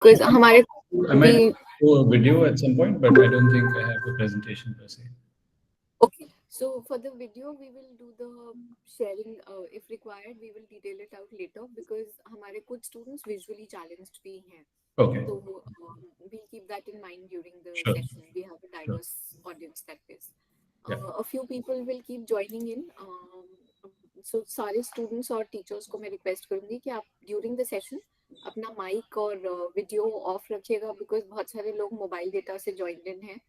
because हमारे I might do a video at some point, but I don't think I have a presentation per se. Okay, so for the video, we will do the sharing. If required, we will detail it out later because हमारे कुछ students visually challenged भी हैं. Okay. So we'll keep that in mind during the Sure. session. We have a diverse audience that is. Yeah. A few people will keep joining in. So सारे students और teachers को मैं request करूँगी कि आप during the session अपना mic और video off रखिएगा because बहुत सारे लोग mobile data से joined in हैं.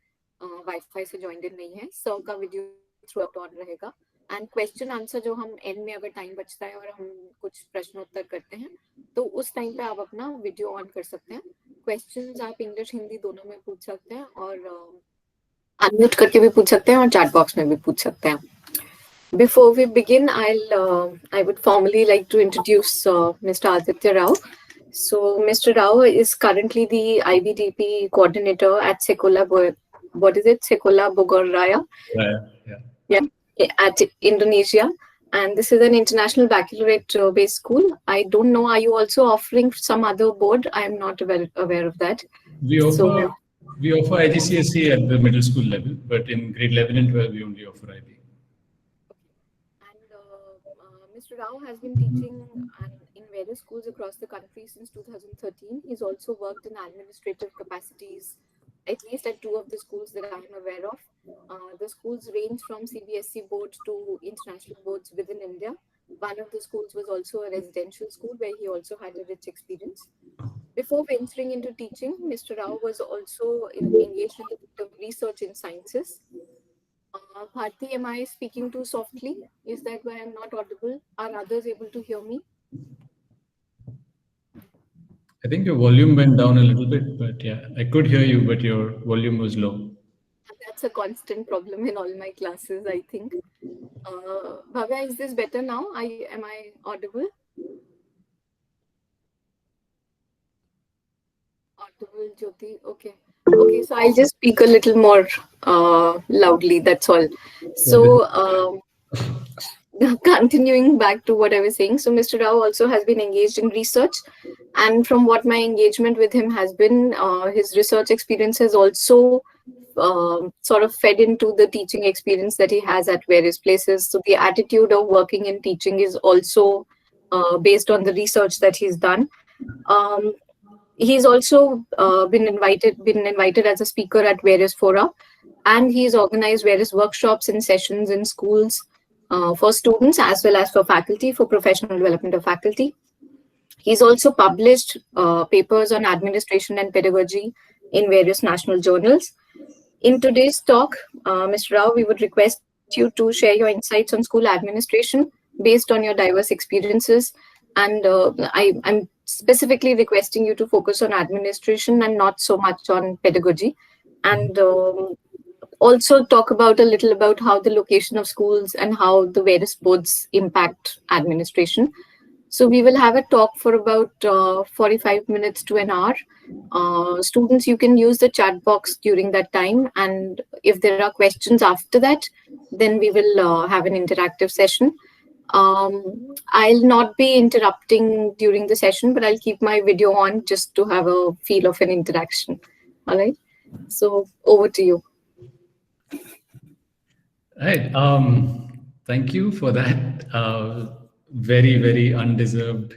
वाईफाई से ज्वाइंड इन नहीं है. सर का वीडियो थ्रू आउट ऑन रहेगा एंड क्वेश्चन आंसर जो हम एंड में अगर टाइम बचता है और हम कुछ प्रश्नोत्तर करते हैं तो उस टाइम पे आप अपना वीडियो ऑन कर सकते हैं. क्वेश्चंस आप इंग्लिश हिंदी दोनों में पूछ सकते हैं और अनम्यूट करके भी पूछ सकते हैं और चैट बॉक्स में भी पूछ सकते हैं. Before we begin, I would formally like to introduce Mr. Aditya Rao. So Mr. Rao is currently the IBDP coordinator at Sekolah what is it? Sekolah Bogorraya. Yeah, at Indonesia. And this is an international baccalaureate-based school. I don't know, are you also offering some other board? I am not aware of that. We offer IGCSE at the middle school level, but in grade 11 and 12, we only offer IB. And Mr. Rao has been teaching in various schools across the country since 2013. He's also worked in administrative capacities at least at 2 of the schools that I am aware of. The schools range from CBSE board to international boards within India. One of the schools was also a residential school where he also had a rich experience. Before venturing into teaching, Mr. Rao was also engaged in the research in sciences. Bharti, am I speaking too softly? Is that why I'm not audible? Are others able to hear me? I think your volume went down a little bit, but yeah, I could hear you, but your volume was low. That's a constant problem in all my classes, I think. Bhavya, is this better now? Am I audible? Audible, Jyoti. Okay. Okay, so I'll just speak a little more loudly. That's all. So. Continuing back to what I was saying, so Mr. Rao also has been engaged in research, and from what my engagement with him has been, his research experience has also sort of fed into the teaching experience that he has at various places. So the attitude of working in teaching is also based on the research that he's done. He's also been invited as a speaker at various fora, and he's organized various workshops and sessions in schools for students as well as for faculty, for professional development of faculty. He's also published papers on administration and pedagogy in various national journals. In today's talk, Mr. Rao, we would request you to share your insights on school administration based on your diverse experiences. And I'm specifically requesting you to focus on administration and not so much on pedagogy. And also talk about a little about how the location of schools and how the various boards impact administration. So we will have a talk for about 45 minutes to an hour. Students, you can use the chat box during that time. And if there are questions after that, then we will have an interactive session. I'll not be interrupting during the session, but I'll keep my video on just to have a feel of an interaction. All right. So over to you. Right. Thank you for that very, very undeserved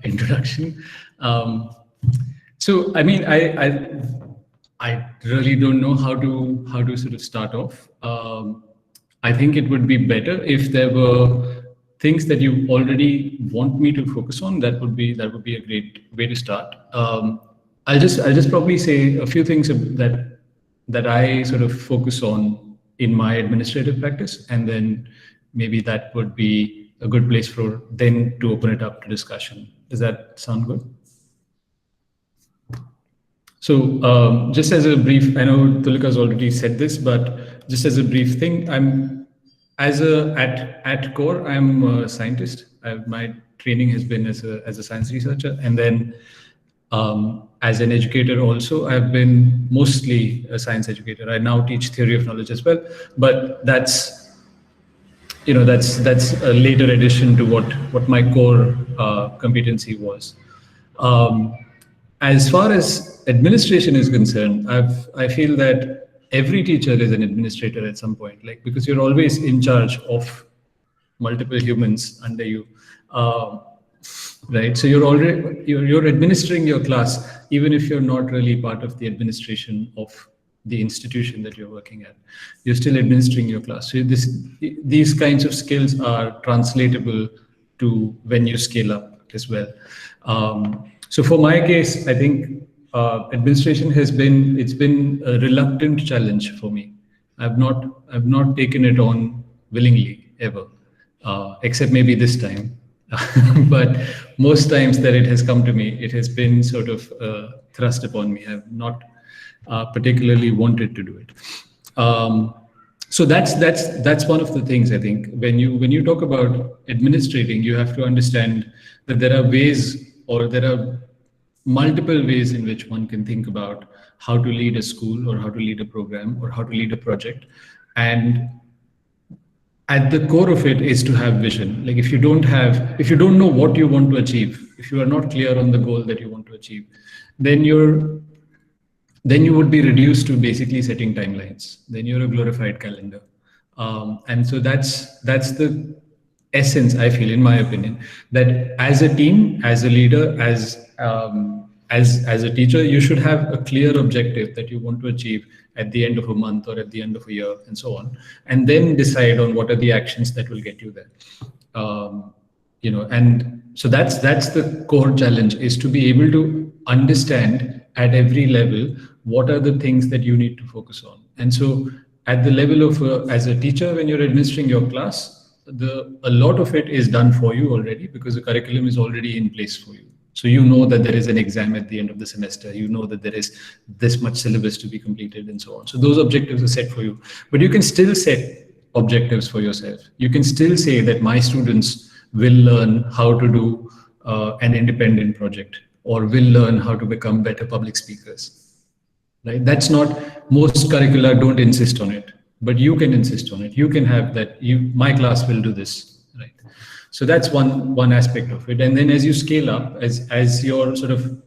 introduction. So, I mean, I really don't know how to sort of start off. I think it would be better if there were things that you already want me to focus on. That would be a great way to start. I'll just probably say a few things that I sort of focus on in my administrative practice, and then maybe that would be a good place for then to open it up to discussion. Does that sound good? So just as a brief, I know Tulika's already said this, but just as a brief thing, at core, I'm a scientist. My training has been as a science researcher, and then as an educator also, I've been mostly a science educator. I now teach theory of knowledge as well, but that's a later addition to what my core competency was. As far as administration is concerned, I feel that every teacher is an administrator at some point, like because you're always in charge of multiple humans under you, uh, right? So you're administering your class, even if you're not really part of the administration of the institution that you're working at. You're still administering your class. So these kinds of skills are translatable to when you scale up as well. So for my case, I think administration it's been a reluctant challenge for me. I've not taken it on willingly ever, except maybe this time. But most times that it has come to me, it has been sort of thrust upon me. I've not particularly wanted to do it. So that's one of the things I think when you talk about administrating, you have to understand that there are ways, or there are multiple ways in which one can think about how to lead a school, or how to lead a program, or how to lead a project. And at the core of it is to have vision. Like if you don't know what you want to achieve, if you are not clear on the goal that you want to achieve, then you would be reduced to basically setting timelines. Then you're a glorified calendar. And so that's the essence, I feel, in my opinion, that as a team, as a leader, as a teacher, you should have a clear objective that you want to achieve at the end of a month or at the end of a year, and so on, and then decide on what are the actions that will get you there. And so that's the core challenge, is to be able to understand at every level what are the things that you need to focus on. And so at the level of as a teacher, when you're administering your class, a lot of it is done for you already, because the curriculum is already in place for you. So you know that there is an exam at the end of the semester, you know that there is this much syllabus to be completed, and so on. So those objectives are set for you, but you can still set objectives for yourself. You can still say that my students will learn how to do an independent project, or will learn how to become better public speakers, right? That's not, most curricula don't insist on it, but you can insist on it. You can have that, my class will do this, right? So that's one aspect of it. And then as you scale up, as your sort of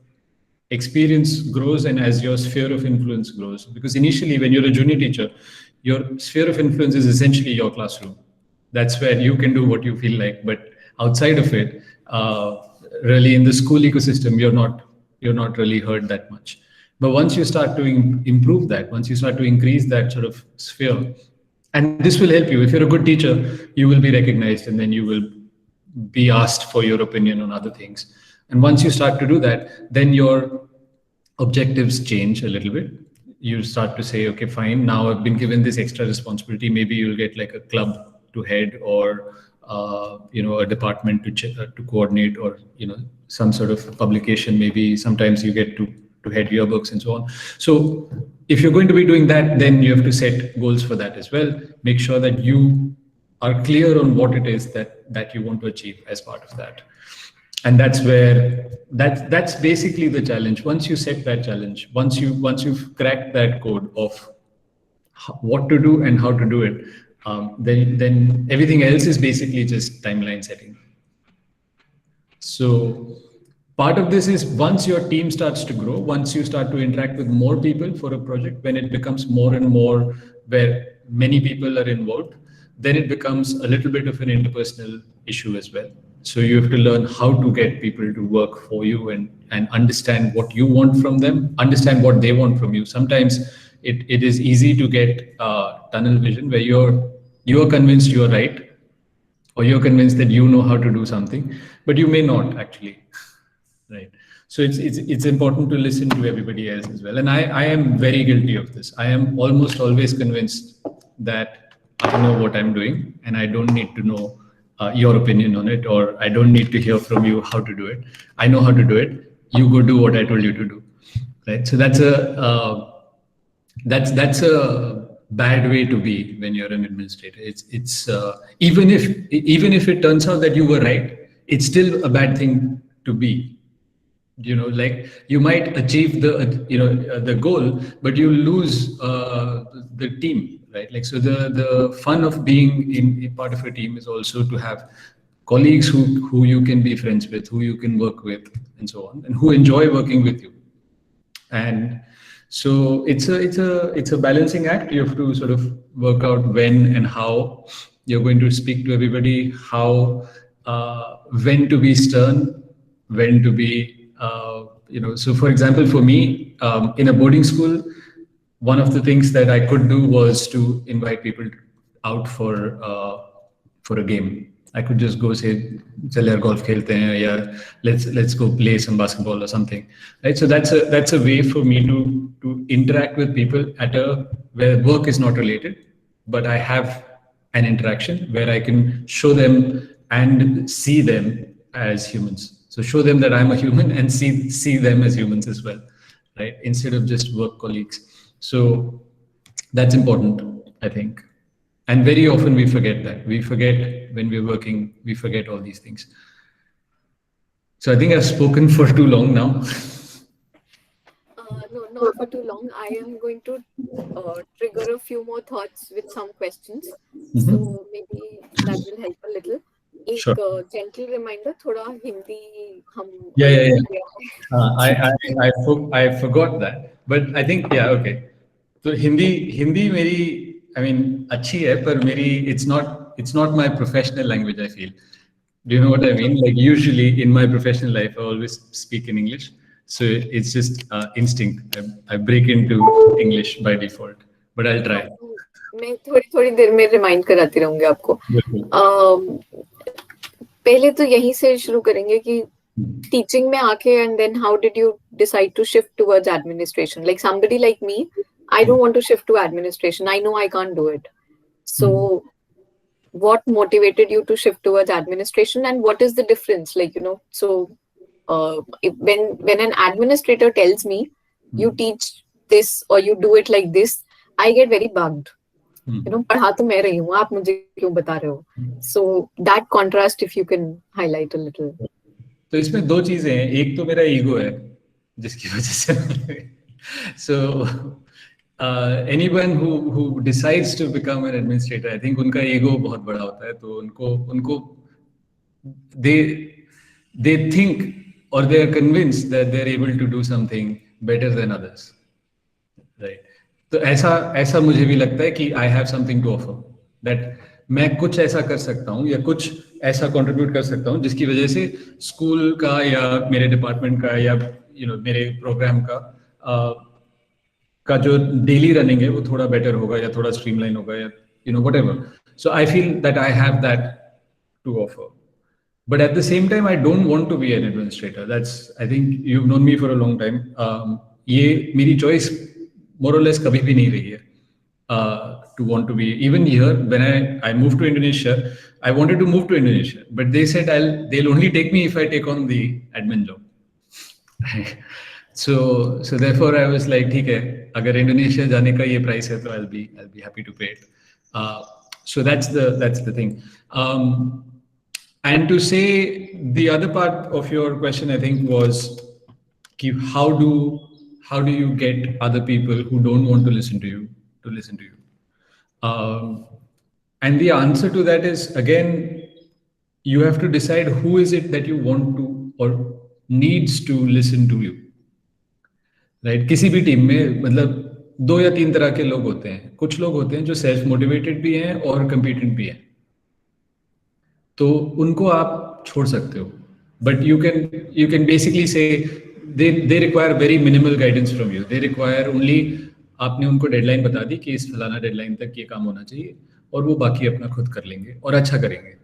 experience grows, and as your sphere of influence grows, because initially when you're a junior teacher, your sphere of influence is essentially your classroom. That's where you can do what you feel like. But outside of it, really in the school ecosystem, you're not really heard that much. But once you start to improve that, once you start to increase that sort of sphere, and this will help you. If you're a good teacher, you will be recognized, and then you will be asked for your opinion on other things. And once you start to do that, then your objectives change a little bit. You start to say, okay, fine, now I've been given this extra responsibility. Maybe you'll get like a club to head, or a department to coordinate, or some sort of publication. Maybe sometimes you get to head yearbooks and so on. So if you're going to be doing that, then you have to set goals for that as well. Make sure that you are clear on what it is that you want to achieve as part of that. And that's basically the challenge. Once you set that challenge, once you've cracked that code of what to do and how to do it, then everything else is basically just timeline setting. So part of this is, once your team starts to grow, once you start to interact with more people for a project, when it becomes more and more where many people are involved, then it becomes a little bit of an interpersonal issue as well. So you have to learn how to get people to work for you, and understand what you want from them, understand what they want from you. Sometimes it is easy to get tunnel vision, where you're convinced you're right, or you're convinced that you know how to do something, but you may not actually, right? So it's important to listen to everybody else as well. And I am very guilty of this. I am almost always convinced that I know what I'm doing, and I don't need to know your opinion on it, or I don't need to hear from you how to do it. I know how to do it. You go do what I told you to do, right? So that's a bad way to be when you're an administrator. It's even if it turns out that you were right, it's still a bad thing to be. Like you might achieve the goal, but you lose the team, right? Like, so the fun of being in part of a team is also to have colleagues who you can be friends with, who you can work with, and so on, and who enjoy working with you. And so it's a balancing act. You have to sort of work out when and how you're going to speak to everybody, how when to be stern, when to be so for example, for me, in a boarding school, one of the things that I could do was to invite people out for a game. I could just go say, "चल यार golf खेलते हैं," या let's go play some basketball or something, right? So that's a way for me to interact with people at a where work is not related, but I have an interaction where I can show them and see them as humans. So show them that I'm a human and see them as humans as well, right? Instead of just work colleagues. So that's important, I think. And very often we forget that. We forget when we're working, we forget all these things. So I think I've spoken for too long now. No, not for too long. I am going to trigger a few more thoughts with some questions. Mhm. So maybe that will help a little. Sure. एक gentle reminder, थोड़ा हिंदी हम Yeah, अभी yeah, भूल yeah. गए I, हैं. I, I forgot that. But I think, yeah, okay. तो हिंदी हिंदी मेरी I mean अच्छी है, पर मेरी it's not my professional language, I feel. Do you know what I mean? Like usually in my professional life, I always speak in English. So it's just instinct. I break into English by default, but I'll try. हाँ, तो मैं थोड़ी थोड़ी देर में remind कराती रहूंगी आपको. बिल्कुल. पहले तो यहीं से शुरू करेंगे कि teaching में आके and then how did you decide to shift towards administration? Like somebody like me, I don't want to shift to administration. I know I can't do it. So what motivated you to shift towards administration, and what is the difference? Like, so when an administrator tells me you teach this or you do it like this, I get very bugged. पढ़ा तो मैं रही हूँ, आप मुझे क्यों बता रहे हो? So that contrast, if you can highlight a little. तो इसमें दो चीजें हैं. एक तो मेरा ईगो है जिसकी वजह से so anyone who decides to become an administrator, I think उनका ईगो बहुत बड़ा होता है. तो उनको they think or they are convinced that they are able to do something better than others, right? तो ऐसा मुझे भी लगता है कि I have something to offer, that मैं कुछ ऐसा कर सकता हूँ या कुछ ऐसा कंट्रीब्यूट कर सकता हूँ जिसकी वजह से स्कूल का या मेरे डिपार्टमेंट का या मेरे प्रोग्राम का जो डेली रनिंग है वो थोड़ा बेटर होगा या थोड़ा स्ट्रीमलाइन होगा या whatever. So I feel that I have that to offer. But at the same time, I don't want to be an administrator. I think you've known me for a long time. ये मेरी choice more or less कभी भी नहीं रही है to want to be. Even here, when I moved to Indonesia, I wanted to move to Indonesia, but they said they'll only take me if I take on the admin job. So therefore I was like, ठीक है, अगर Indonesia जाने का ये price है तो I'll be happy to pay it. So that's the thing. And to say the other part of your question, I think, was how do you get other people who don't want to listen to you to listen to you? And the answer to that is, again, you have to decide who is it that you want to or needs to listen to you. Right? किसी भी team में मतलब 2 या 3 तरह के लोग होते हैं. कुछ लोग होते हैं जो सेल्फ मोटिवेटेड भी हैं और कंपीटेंट भी हैं. तो उनको आप छोड़ सकते हो, बट यू कैन बेसिकली से they require very minimal guidance from you. They require only आपने उनको डेडलाइन बता दी कि इस फलाना डेडलाइन तक ये काम होना चाहिए और वो बाकी अपना खुद कर लेंगे और अच्छा करेंगे,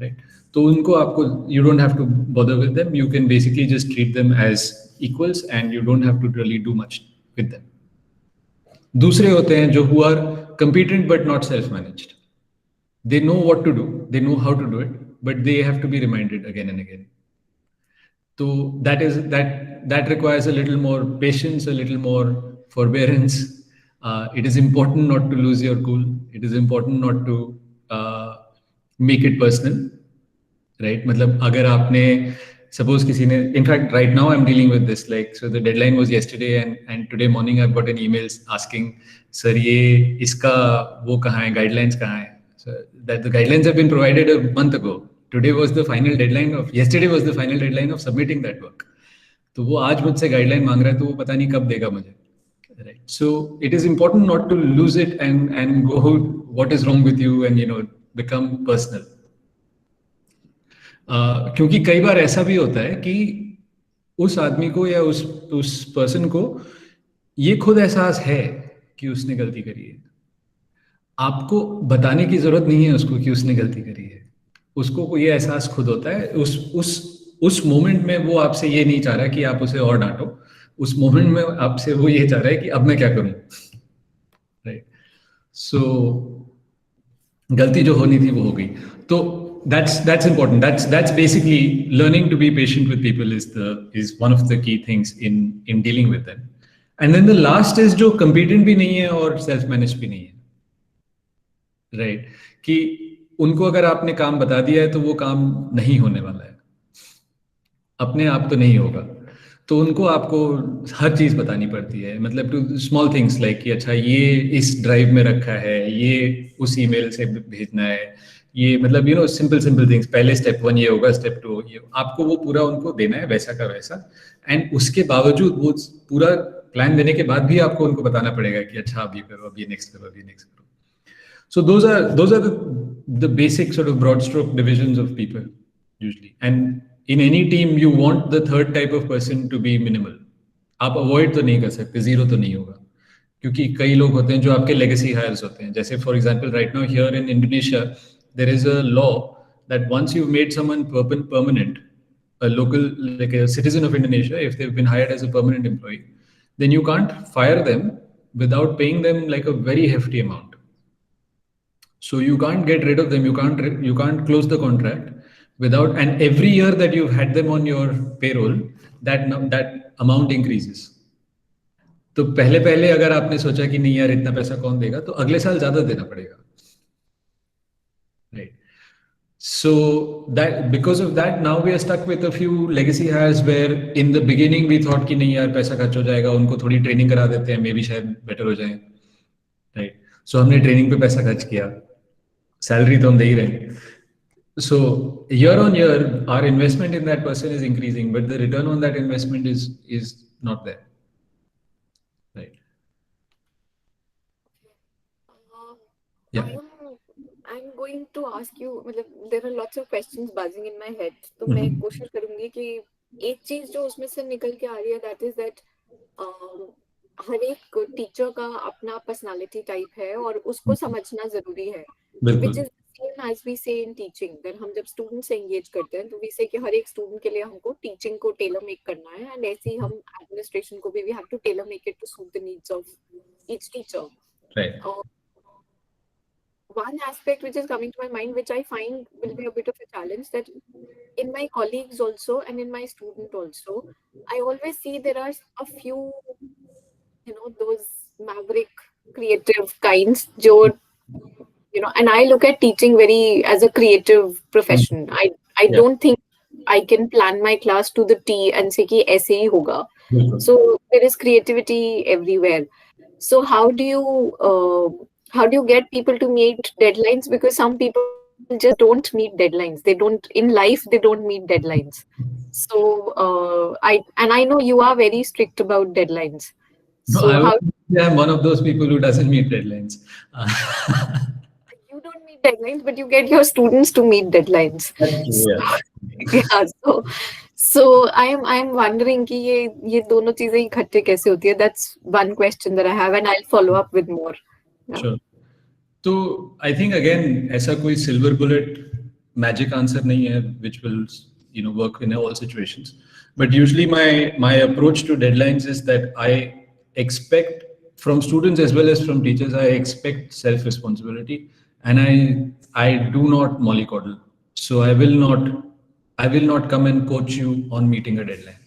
राइट? तो उनको आपको you don't have to bother with them. You can basically just treat them as equals and you don't have to really do much with them. दूसरे होते हैं जो who are competent but not self managed. They know what to do, they know how to do it, but they have to be reminded again and again. So that requires a little more patience, a little more forbearance. It is important not to lose your cool. It is important not to make it personal, right? मतलब अगर आपने suppose किसी ने, in fact right now I'm dealing with this, like, so the deadline was yesterday and today morning I've got an email asking, sir ये इसका वो कहाँ है, guidelines कहाँ है? So that the guidelines have been provided a month ago. Yesterday was the final deadline of submitting that work. तो वो आज मुझसे गाइडलाइन मांग रहा है, तो वो पता नहीं कब देगा मुझे, right? So it is important not to lose it and go what is wrong with you and become personal. क्योंकि कई बार ऐसा भी होता है कि उस आदमी को या उस पर्सन को ये खुद एहसास है कि उसने गलती करी है। आपको बताने की जरूरत नहीं है उसको कि उसने गलती करी है। उसको ये एहसास खुद होता है। उस मोमेंट में वो आपसे ये नहीं चाह रहा कि आप उसे और डांटो। उस मोमेंट में आपसे वो ये चाह रहा है कि अब मैं क्या करूं, राइट? सो गलती जो होनी थी वो हो गई। तो that's important. That's basically learning to be patient with people is one of the key things in dealing with them. And then the last is जो competent भी नहीं है और self managed भी नहीं है, राइट? कि उनको अगर आपने काम बता दिया है तो वो काम नहीं होने वाला है, अपने आप तो नहीं होगा। तो उनको आपको हर चीज बतानी पड़ती है, मतलब टू स्मॉल थिंग्स लाइक कि अच्छा ये इस ड्राइव में रखा है, ये उस ईमेल से भेजना है, ये मतलब सिंपल सिंपल थिंग्स। पहले स्टेप 1 ये होगा, स्टेप 2 ये, आपको वो पूरा उनको देना है वैसा का वैसा। एंड उसके बावजूद वो पूरा प्लान देने के बाद भी आपको उनको बताना पड़ेगा कि अच्छा अब ये करो, अब ये नेक्स्ट करो, अब ये नेक्स्ट करो। So those are the basic sort of broad stroke divisions of people usually. And in any team, you want the third type of person to be minimal. आप अवॉइड तो नहीं कर सकते, जीरो तो नहीं होगा, क्योंकि कई लोग होते हैं जो आपके लेगेसी हायर्स होते हैं। जैसे for example right now here in Indonesia there is a law that once you made someone permanent, a local like a citizen of Indonesia, if they've been hired as a permanent employee, then you can't fire them without paying them like a very hefty amount. So you can't get rid of them. You can't close the contract without. And every year that you've had them on your payroll, that amount increases. तो पहले पहले अगर आपने सोचा कि नहीं यार इतना पैसा कौन देगा, तो अगले साल ज्यादा देना पड़ेगा, right? So that because of that, now we are stuck with a few legacy hires where in the beginning we thought कि नहीं यार पैसा खर्च हो जाएगा, उनको थोड़ी ट्रेनिंग करा देते हैं, मे बी शायद बेटर हो जाए, राइट? सो हमने ट्रेनिंग पे पैसा खर्च किया, सैलरी तो हम दे ही रहे हैं। So year on year, our investment in that person is increasing, but the return on that investment is not there, right? Yeah. I'm going to ask you, मतलब there are lots of questions buzzing in my head. तो मैं कोशिश करूंगी कि एक चीज जो उसमें से निकल के आ रही है, that is that हर एक टीचर का अपना पर्सनालिटी टाइप है और उसको समझना जरूरी है, which is same as we say in teaching. Then हम जब स्टूडेंट से एंगेज करते हैं तो we say कि हर एक स्टूडेंट के लिए हमको टीचिंग को टेलर मेक करना है, एंड ऐसे ही हम एडमिनिस्ट्रेशन को भी we have to tailor make it to suit the needs of each teacher. Right. One aspect which is coming to my mind, which I find will be a bit of a challenge, that in my colleagues also and in my student also, I always see there are a few, those maverick creative kinds, and I look at teaching very as a creative profession. I don't think I can plan my class to the T and say ki aise hi hoga. So there is creativity everywhere. So how do you get people to meet deadlines? Because some people just don't meet deadlines. In life they don't meet deadlines. So I know you are very strict about deadlines. No, I'm one of those people who doesn't meet deadlines. You don't meet deadlines, but you get your students to meet deadlines. That's true, yeah. So I'm wondering कि ये दोनों चीजें इकट्ठे कैसे होती है? That's one question that I have, and I'll follow up with more. Yeah. Sure. तो I think again ऐसा कोई silver bullet magic answer नहीं है which will work in all situations. But usually my approach to deadlines is that I expect from students as well as from teachers, I expect self-responsibility, and I do not mollycoddle. So I will not come and coach you on meeting a deadline.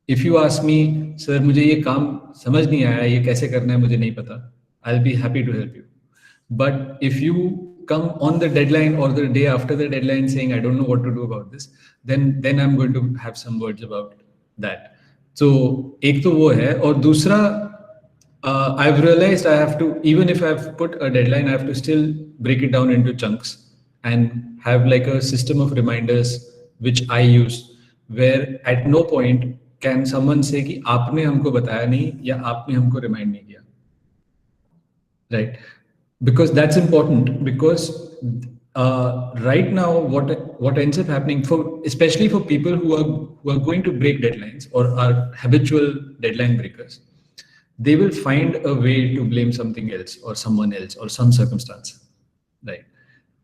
If you ask me, sir, मुझे ये काम समझ नहीं आया, ये कैसे करना है मुझे नहीं पता, I'll be happy to help you. But if you come on the deadline or the day after the deadline saying I don't know what to do about this, then I'm going to have some words about that. So एक तो वो है, और दूसरा I've realized I have to, even if I've put a deadline, I have to still break it down into chunks and have like a system of reminders which I use, where at no point can someone say कि आपने हमको बताया नहीं या आपने हमको remind नहीं किया, right? Because that's important, because right now what ends up happening, for especially for people who are going to break deadlines or are habitual deadline breakers, they will find a way to blame something else or someone else or some circumstance, right?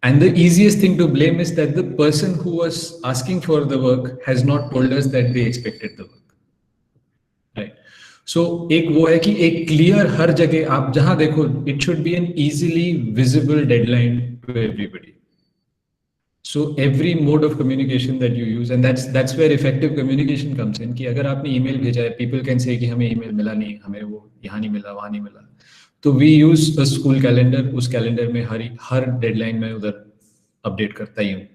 And the easiest thing to blame is that the person who was asking for the work has not told us that they expected the work, right. So एक वो है कि एक clear हर जगह आप जहां देखो, it should be an easily visible deadline to everybody. So every mode of communication that you use, and that's where effective communication comes in, कि अगर आपने ईमेल भेजा है, पीपल कैन से कि हमें ईमेल मिला नहीं, हमें वो यहाँ नहीं मिला, वहां नहीं मिला, तो we use a school calendar. उस कैलेंडर में हर डेडलाइन में उधर अपडेट करता ही हूँ,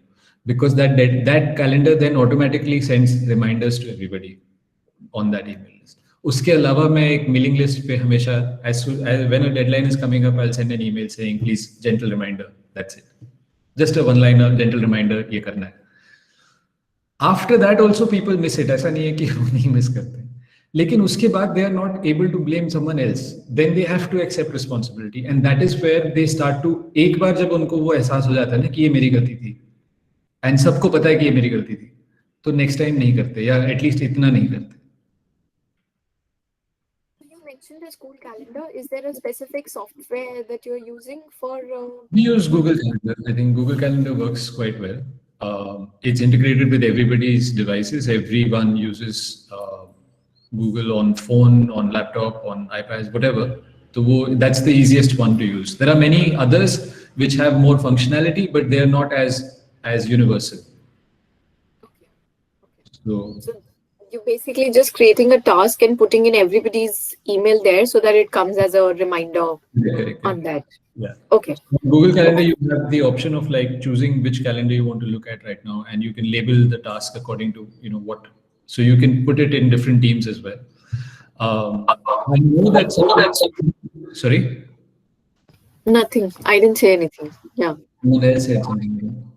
because that calendar then automatically sends reminders to everybody on that email list. उसके अलावा मैं एक मेलिंग लिस्ट पे हमेशा when a deadline is coming up, I'll send an email saying please gentle reminder, that's it, just a one liner gentle reminder, ये करना है. After that also people miss it, ऐसा नहीं है कि हम नहीं मिस करते, लेकिन उसके बाद they are not able to blame someone else, then they have to accept responsibility, and that is where they start to, एक बार जब उनको वो एहसास हो जाता है ना कि ये मेरी गलती थी, एंड सबको पता है कि ये मेरी गलती थी, तो नेक्स्ट टाइम नहीं करते, या एटलीस्ट इतना नहीं करते. Mentioned the school calendar. Is there a specific software that you're using for? We use Google Calendar. I think Google Calendar works quite well. It's integrated with everybody's devices. Everyone uses Google on phone, on laptop, on iPads, whatever. So that's the easiest one to use. There are many others which have more functionality, but they are not as universal. So you're basically just creating a task and putting in everybody's email there so that it comes as a reminder on that. Yeah. Okay. Google Calendar, you have the option of like choosing which calendar you want to look at right now, and you can label the task according to what. So you can put it in different teams as well. I know that. Sorry. Nothing. I didn't say anything. Yeah. Someone else said something.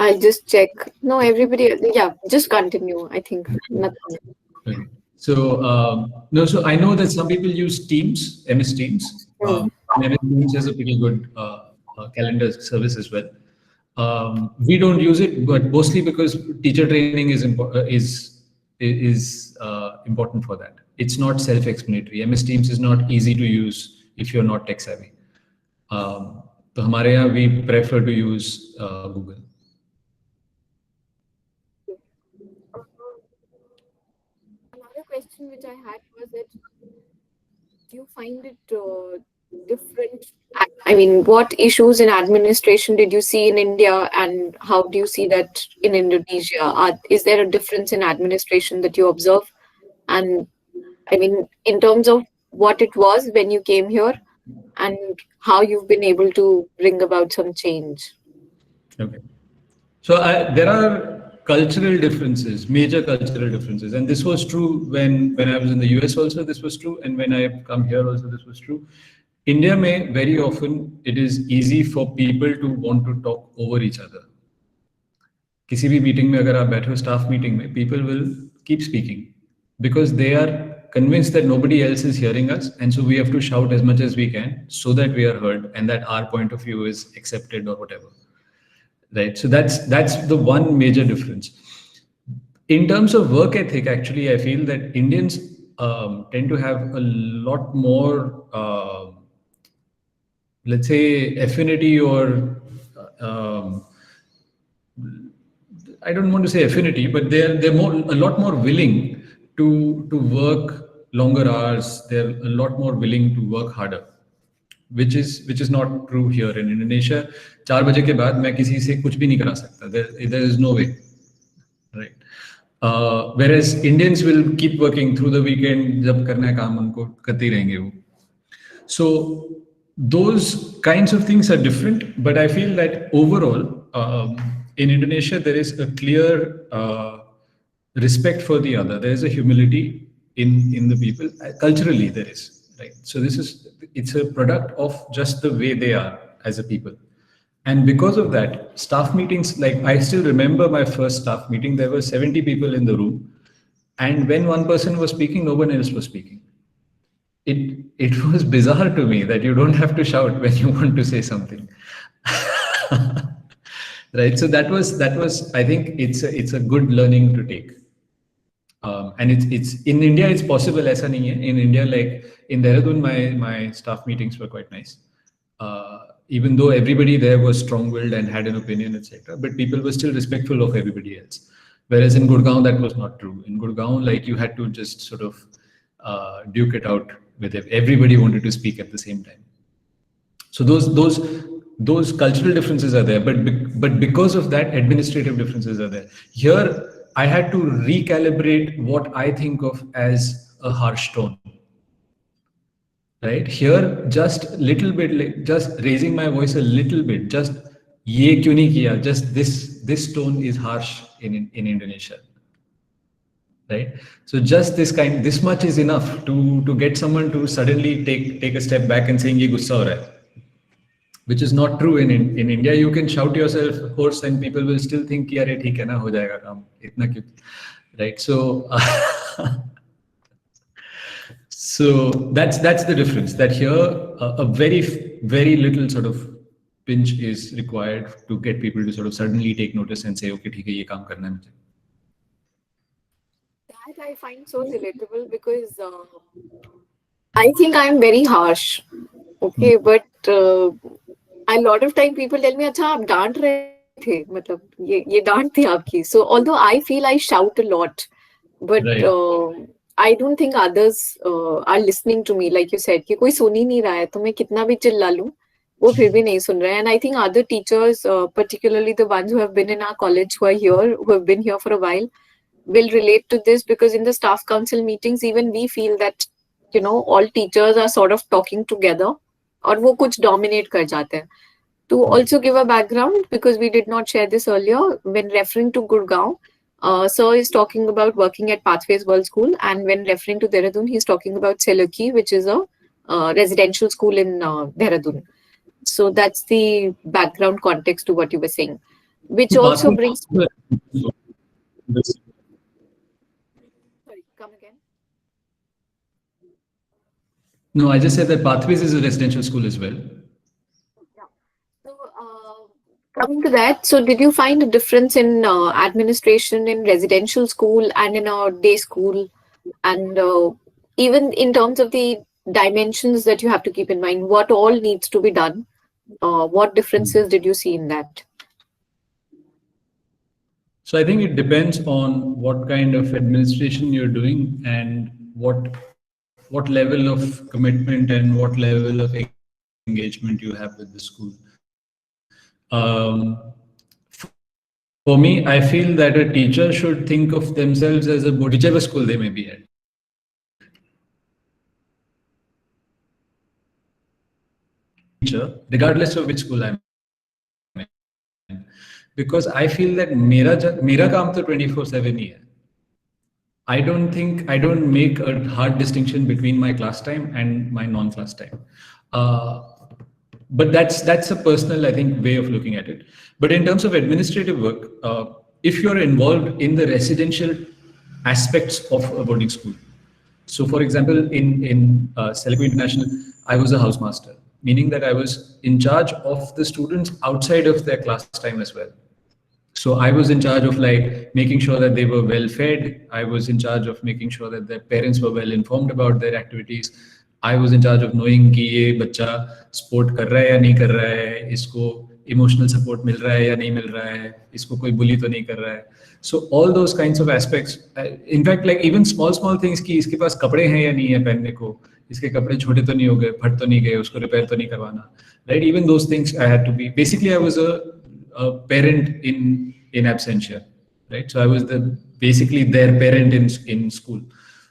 I'll just check. No, everybody. Yeah, just continue. I think nothing. Okay. So no, so I know that some people use Teams, MS Teams. MS Teams is a pretty good calendar service as well. We don't use it, but mostly because teacher training is important for that. It's not self-explanatory. MS Teams is not easy to use if you're not tech savvy. So हमारे यहाँ we prefer to use Google. Question which I had was that, do you find it different? I mean, what issues in administration did you see in India, and how do you see that in Indonesia? Is there a difference in administration that you observe? And I mean, in terms of what it was when you came here and how you've been able to bring about some change. Okay. So there are cultural differences, major cultural differences, and this was true when I was in the US also. This was true, and when I come here also, this was true. India में very often it is easy for people to want to talk over each other. किसी भी meeting में अगर आप बैठे हो, staff meeting में, people will keep speaking because they are convinced that nobody else is hearing us, and so we have to shout as much as we can so that we are heard and that our point of view is accepted or whatever. Right. So that's the one major difference. In terms of work ethic, actually, I feel that Indians tend to have a lot more, let's say, affinity, or I don't want to say affinity, but they're a lot more willing to work longer hours. They're a lot more willing to work harder. Which is not true here in Indonesia. 4 बजे के बाद मैं किसी से कुछ भी नहीं करा सकता. There is no way, right? Whereas Indians will keep working through the weekend. जब करना है काम उनको करते ही रहेंगे वो. So those kinds of things are different, but I feel that overall in Indonesia there is a clear respect for the other. There is a humility in the people. Culturally there is. Right. So it's a product of just the way they are as a people. And because of that, staff meetings, like I still remember my first staff meeting, there were 70 people in the room. And when one person was speaking, no one else was speaking. It was bizarre to me that you don't have to shout when you want to say something. Right, so that was I think it's a good learning to take. And it's in India it's possible, aisa nahi hai. In India, like in Dehradun, my staff meetings were quite nice. Even though everybody there was strong-willed and had an opinion, etc., but people were still respectful of everybody else. Whereas in Gurgaon, that was not true. In Gurgaon, like you had to just sort of duke it out with it. Everybody wanted to speak at the same time. So those cultural differences are there, but because of that, administrative differences are there. Here, I had to recalibrate what I think of as a harsh tone. Right here, just little bit, like just raising my voice a little bit, just ये क्यों नहीं किया? Just this tone is harsh in Indonesia, right? So just this much is enough to get someone to suddenly take a step back and saying ये गुस्सा हो रहा है. Which is not true in India. You can shout yourself hoarse and people will still think कि अरे ठीक है ना, हो जाएगा काम, इतना क्यों, right? So so that's the difference. That here a very little sort of pinch is required to get people to sort of suddenly take notice and say okay ठीक है ये काम करना है मुझे. That I find so relatable because I think I'm very harsh. Okay, but a lot of time people tell me, "अच्छा आप डांट रहे थे, मतलब ये डांट थी आपकी." So although I feel I shout a lot, but Right. I don't think others are listening to me. Like you said, कि कोई सुन ही नहीं रहा है, तो मैं कितना भी चिल्ला लूं, वो फिर भी नहीं सुन रहे हैं. And I think other teachers, particularly the ones who have been in our college, who are here, who have been here for a while, will relate to this because in the staff council meetings, even we feel that, you know, all teachers are sort of talking together और वो कुछ dominate कर जाते हैं. To also give a background, because we did not share this earlier, when referring to Gurgaon, Sir is talking about working at Pathways World School, and when referring to Dehradun, he's talking about Selaki, which is a residential school in Dehradun. So that's the background context to what you were saying, which also brings. Sorry, come again. No, I just said that Pathways is a residential school as well. So, coming to that, so did you find a difference in administration in residential school and in a day school, and even in terms of the dimensions that you have to keep in mind, what all needs to be done? What differences did you see in that? So I think it depends on what kind of administration you're doing and what level of commitment and what level of engagement you have with the school. For me, I feel that a teacher should think of themselves as a boarding school, whichever school they may be at. Teacher, regardless of which school I'm in, because I feel that मेरा काम तो 24/7 ही है. I don't make a hard distinction between my class time and my non-class time. But that's a personal, I think, way of looking at it. But in terms of administrative work, if you're involved in the residential aspects of a boarding school, so for example, in Selako International, I was a housemaster, meaning that I was in charge of the students outside of their class time as well. So I was in charge of like making sure that they were well fed. I was in charge of making sure that their parents were well informed about their activities. I was in charge of knowing कि ये बच्चा sport कर रहा है या नहीं कर रहा है, इसको emotional support मिल रहा है या नहीं मिल रहा है, इसको कोई bully तो नहीं कर रहा है. So all those kinds of aspects, in fact, like even small things कि इसके पास कपड़े हैं या नहीं है पहनने को, इसके कपड़े छोटे तो नहीं हो गए, फट तो नहीं गए, उसको repair तो नहीं करवाना, right? Even those things I had to be. Basically, I was a parent in absentia, right? So I was basically their parent in school.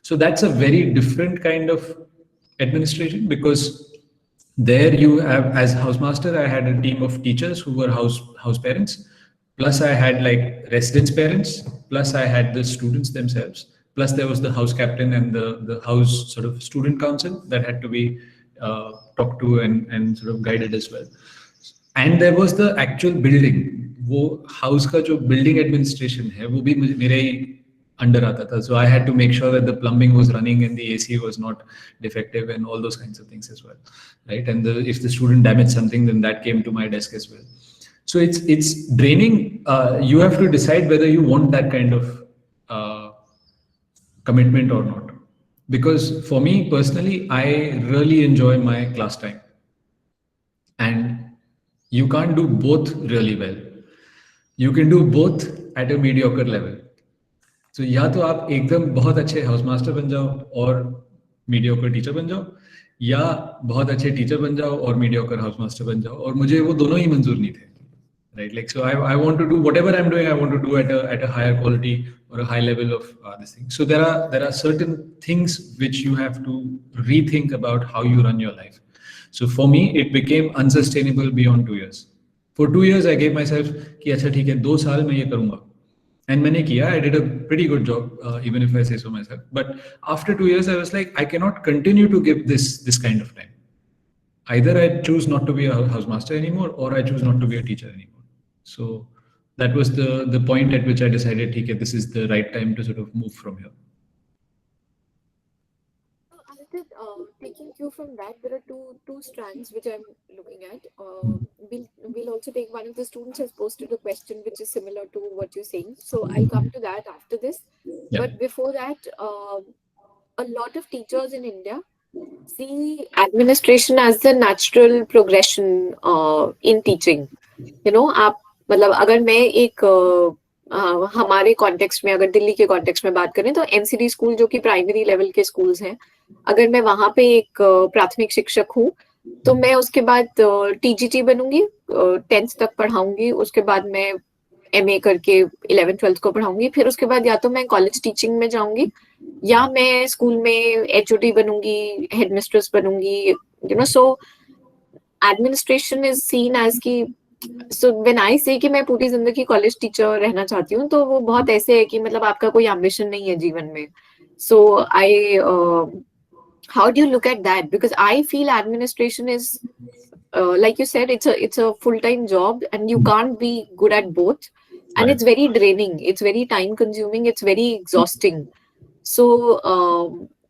So that's a very different kind of administration, because there you have, as housemaster, I had a team of teachers who were house parents, plus I had like residence parents, plus I had the students themselves, plus there was the house captain and the house sort of student council that had to be talked to and sort of guided as well. And there was the actual building. वो house का जो building administration है, वो भी मेरे ही under आता था. So I had to make sure that the plumbing was running and the AC was not defective and all those kinds of things as well, right? And if the student damaged something, then that came to my desk as well. So it's draining. You have to decide whether you want that kind of uh, commitment or not. Because for me personally, I really enjoy my class time, and you can't do both really well. You can do both at a mediocre level. तो या तो आप एकदम बहुत अच्छे house master बन जाओ और मीडियोकर टीचर बन जाओ, या बहुत अच्छे टीचर बन जाओ और मीडियोकर हाउस मास्टर बन जाओ, और मुझे वो दोनों ही मंजूर नहीं थे, right? Like, so I want to do whatever I'm doing, I want to do at a higher quality or a high level of this thing. So there are certain things which you have to rethink about how you run your life. So for me it became unsustainable beyond 2 years. For 2 years I gave myself कि अच्छा ठीक है 2 साल मैं ये करूँगा, and मैंने किया. I did a pretty good job, even if I say so myself. But after 2 years I was like, I cannot continue to give this kind of time. Either I choose not to be a house master anymore, or I choose not to be a teacher anymore. So that was the point at which I decided, okay, this is the right time to sort of move from here. Aditya, taking cue from that, there are two strands which I'm looking at. We'll also take one of the students has posted a question which is similar to what you're saying. So I'll come to that after this. Yeah. But before that, a lot of teachers in India see administration as the natural progression in teaching. आप मतलब अगर मैं एक हमारे context में, अगर दिल्ली के context में बात करें, तो एनसीडी स्कूल जो कि प्राइमरी लेवल के स्कूल्स हैं, अगर मैं वहां पे एक प्राथमिक शिक्षक हूँ, तो मैं उसके बाद टीजीटी बनूंगी, 10th तक पढ़ाऊंगी, उसके बाद मैं एमए करके 11th 12th को पढ़ाऊंगी, फिर उसके बाद या तो मैं कॉलेज टीचिंग में जाऊंगी, या मैं स्कूल में एचओडी बनूंगी, हेडमिस्ट्रेस बनूंगी. So administration is seen as key, so when I से कि मैं पूरी जिंदगी कॉलेज टीचर रहना चाहती हूँ, तो वो बहुत ऐसे है कि मतलब आपका कोई एम्बिशन नहीं है जीवन में. सो आई how do you look at that? Because I feel administration is like you said, it's a full-time job and you can't be good at both, and Right. it's very draining, it's very time consuming, it's very exhausting. So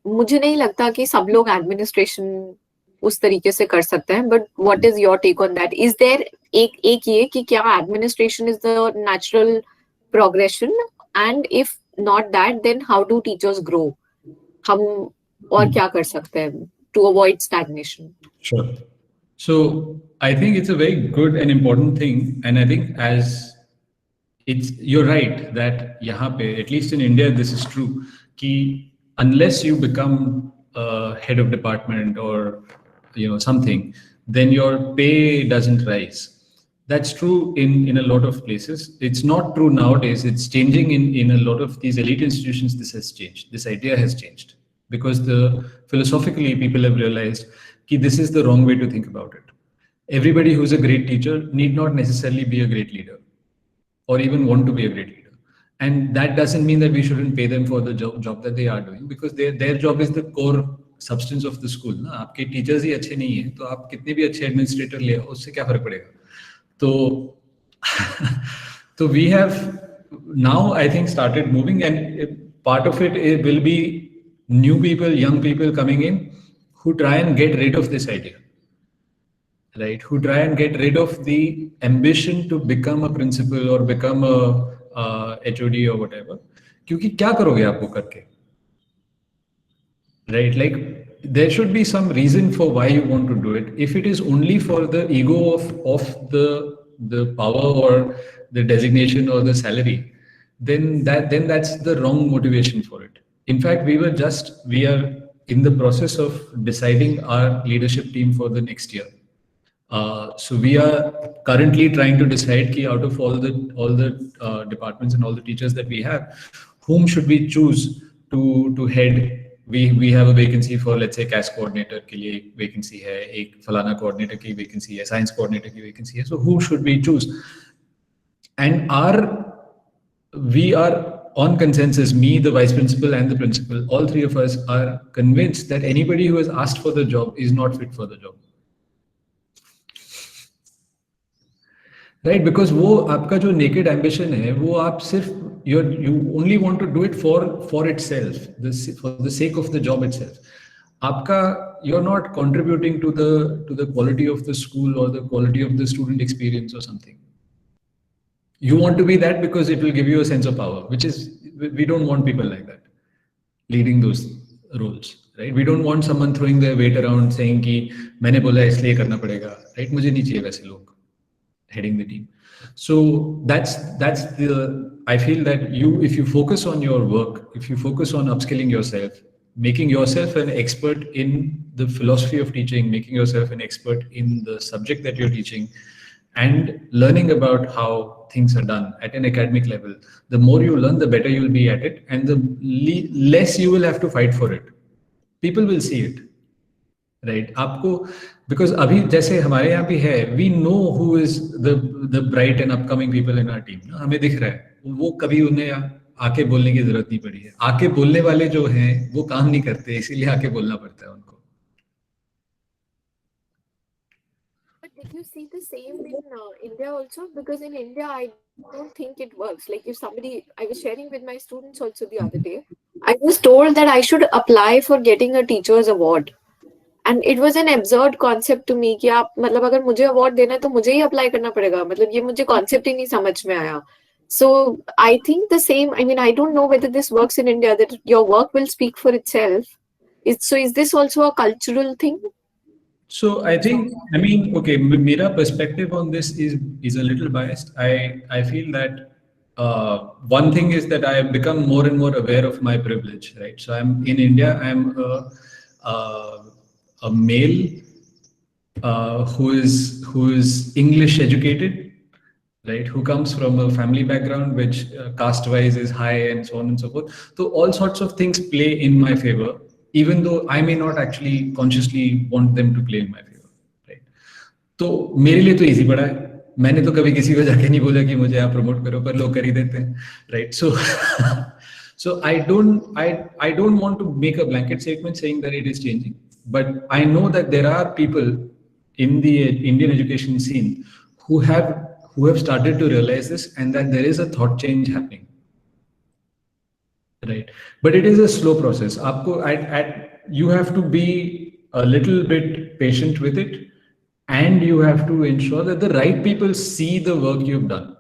मुझे नहीं लगता कि सब लोग administration उस तरीके से कर सकते हैं. But what is your take on that? Is there एक ये कि क्या administration is the natural progression, and if not that, then how do teachers grow? हम और क्या कर सकते हैं to avoid stagnation? Sure. So I think it's a very good and important thing, and I think you're right that यहाँ पे, at least in India, this is true, कि unless you become a head of department or something, then your pay doesn't rise. That's true in a lot of places. It's not true nowadays. It's changing in a lot of these elite institutions. This has changed. This idea has changed because philosophically people have realized that this is the wrong way to think about it. Everybody who's a great teacher need not necessarily be a great leader or even want to be a great leader. And that doesn't mean that we shouldn't pay them for the job that they are doing, because their job is the core substance of the school. ना आपके teachers ही अच्छे नहीं हैं तो आप कितने भी अच्छे एडमिनिस्ट्रेटर ले आओ, उससे क्या फर्क पड़ेगा? तो so we have now, I think, started moving, and part of it will be new people, young people coming in who try and get rid of this idea, right? Who try and get rid of the ambition to become a principal or become a HOD or whatever. क्योंकि क्या करोगे आप वो करके, right? Like, there should be some reason for why you want to do it. If it is only for the ego of the power or the designation or the salary, then that's the wrong motivation for it. In fact, we are in the process of deciding our leadership team for the next year. So we are currently trying to decide ki out of all the departments and all the teachers that we have, whom should we choose to head. We have a vacancy for, let's say, CAS coordinator के लिए एक vacancy है, एक फलाना coordinator की vacancy है, science coordinator की vacancy है. So who should we choose? And we are on consensus, me, the vice principal and the principal, all three of us are convinced that anybody who has asked for the job is not fit for the job. Right? Because वो आपका जो naked ambition है, वो आप सिर्फ you only want to do it for itself, for the sake of the job itself. आपका you're not contributing to the quality of the school or the quality of the student experience or something. You want to be that because it will give you a sense of power, which is, we don't want people like that leading those roles, right? We don't want someone throwing their weight around saying कि मैंने बोला इसलिए करना पड़ेगा, right? मुझे नहीं चाहिए वैसे लोग heading the team. So that's the, I feel that if you focus on your work, if you focus on upskilling yourself, making yourself an expert in the philosophy of teaching, making yourself an expert in the subject that you're teaching, and learning about how things are done at an academic level, the more you learn, the better you'll be at it, and the less you will have to fight for it. People will see it, right आपको, because अभी जैसे हमारे यहाँ भी है, we know who is the bright and upcoming people in our team, हमें दिख रहा है, वो कभी उन्हें आके बोलने की जरूरत नहीं पड़ी है. आके बोलने वाले जो हैं वो काम नहीं करते, इसीलिए आके बोलना पड़ता है उनको. But did you see the same in India also? Because in India, I don't think it works. Like if somebody, I was sharing with my students also the other day, I was told that I should apply for getting a teacher's award. And it was an absurd concept to me कि आप मतलब अगर मुझे award देना है तो मुझे ही apply करना पड़ेगा, मतलब ये मुझे कॉन्सेप्ट ही नहीं समझ में आया. So I think the same, I mean, I don't know whether this works in India, that your work will speak for itself. So is this also a cultural thing? So I think, I mean, okay, mera perspective on this is a little biased. I feel that one thing is that I have become more and more aware of my privilege, right? So I'm in India. I'm a male who is English educated, right? Who comes from a family background which caste-wise is high, and so on and so forth. So all sorts of things play in my favor, even though I may not actually consciously want them to play in my favor, right? तो मेरे लिए तो easy पड़ा है. मैंने तो कभी किसी को जाके नहीं बोला कि मुझे आप प्रमोट करो, पर लोग कर ही देते हैं, right? So I don't want to make a blanket statement saying that it is changing, but I know that there are people in the Indian education scene who have started to realize this, and that there is a thought change happening, right? But it is a slow process. Aapko you have to be a little bit patient with it, and you have to ensure that the right people see the work you've done,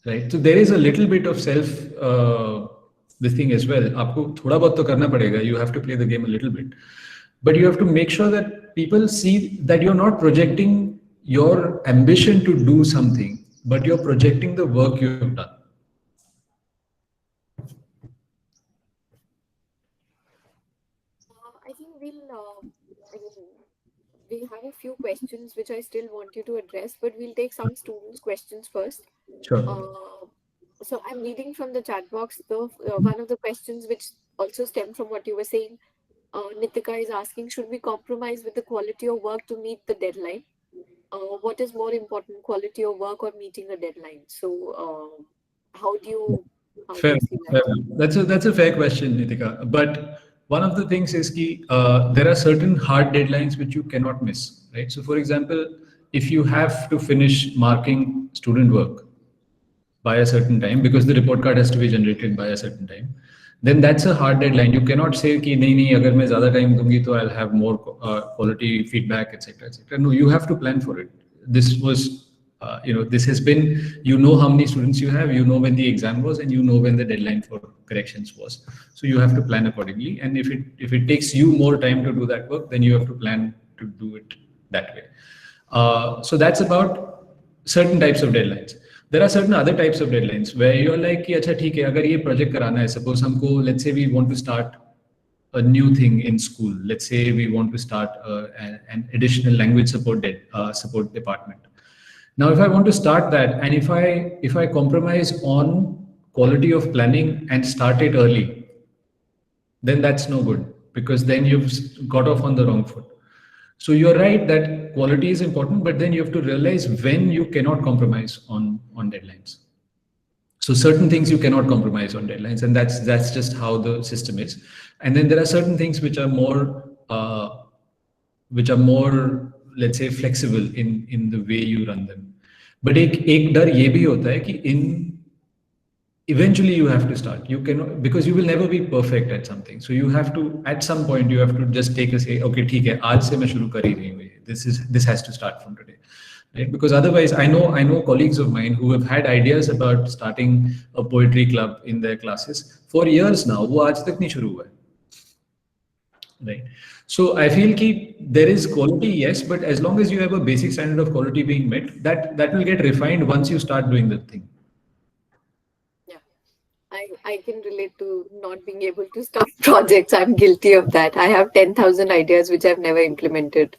right? So there is a little bit of self this thing as well. Aapko thoda bahut to karna padega. You have to play the game a little bit, but you have to make sure that people see that you're not projecting your ambition to do something, but you're projecting the work you've done. I think I mean, we have a few questions which I still want you to address, but we'll take some students' questions first. Sure. So I'm reading from the chat box. One of the questions which also stem from what you were saying, Nitika is asking, should we compromise with the quality of work to meet the deadline? What is more important, quality of work or meeting a deadline? So how do you Fair. see that? That's a fair question, Nitika. But one of the things is that there are certain hard deadlines which you cannot miss, right? So, for example, if you have to finish marking student work by a certain time, because the report card has to be generated by a certain time, then that's a hard deadline. You cannot say कि नहीं अगर मैं ज़्यादा time दूंगी तो I'll have more quality feedback, etc., etc. No, you have to plan for it. This was this has been, how many students you have, when the exam was, and when the deadline for corrections was. So you have to plan accordingly. And if it takes you more time to do that work, then you have to plan to do it that way. So that's about certain types of deadlines. There are certain other types of deadlines where you're like कि अच्छा ठीक है, अगर ये project कराना है, suppose हमको, let's say we want to start a new thing in school. Let's say we want to start an additional language support department. Now, if I want to start that, and if I compromise on quality of planning and start it early, then that's no good, because then you've got off on the wrong foot. So you're right that quality is important, but then you have to realize when you cannot compromise on deadlines. So certain things you cannot compromise on deadlines, and that's just how the system is. And then there are certain things which are more, let's say, flexible in the way you run them. But एक डर ये भी होता है कि eventually you have to start. You can, because you will never be perfect at something, so you have to, at some point you have to just take a say, okay, theek hai, aaj se main shuru kar hi rahi hu ye. This has to start from today, right? Because otherwise, I know colleagues of mine who have had ideas about starting a poetry club in their classes for years now, wo aaj tak nahi shuru hua hai, right? So I feel ki there is quality, yes, but as long as you have a basic standard of quality being met, that will get refined once you start doing the thing. Yeah. I can relate to not being able to start projects. I'm guilty of that. I have 10,000 ideas which I've never implemented.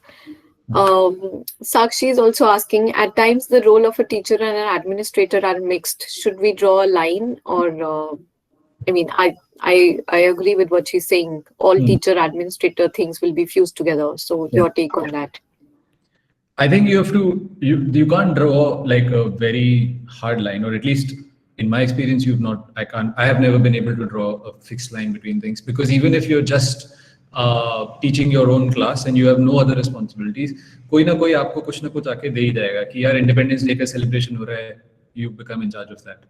Sakshi is also asking, at times the role of a teacher and an administrator are mixed. Should we draw a line or, I mean, I agree with what she's saying. All Hmm. teacher administrator things will be fused together. So Yeah. your take on that? I think you have to, you can't draw like a very hard line, or at least in my experience, you've not. I have never been able to draw a fixed line between things, because even if you're just teaching your own class and you have no other responsibilities, कोई ना कोई आपको कुछ ना कुछ आके दे ही जाएगा कि यार इंडिपेंडेंस डे का सेलिब्रेशन हो रहा है, you become in charge of that,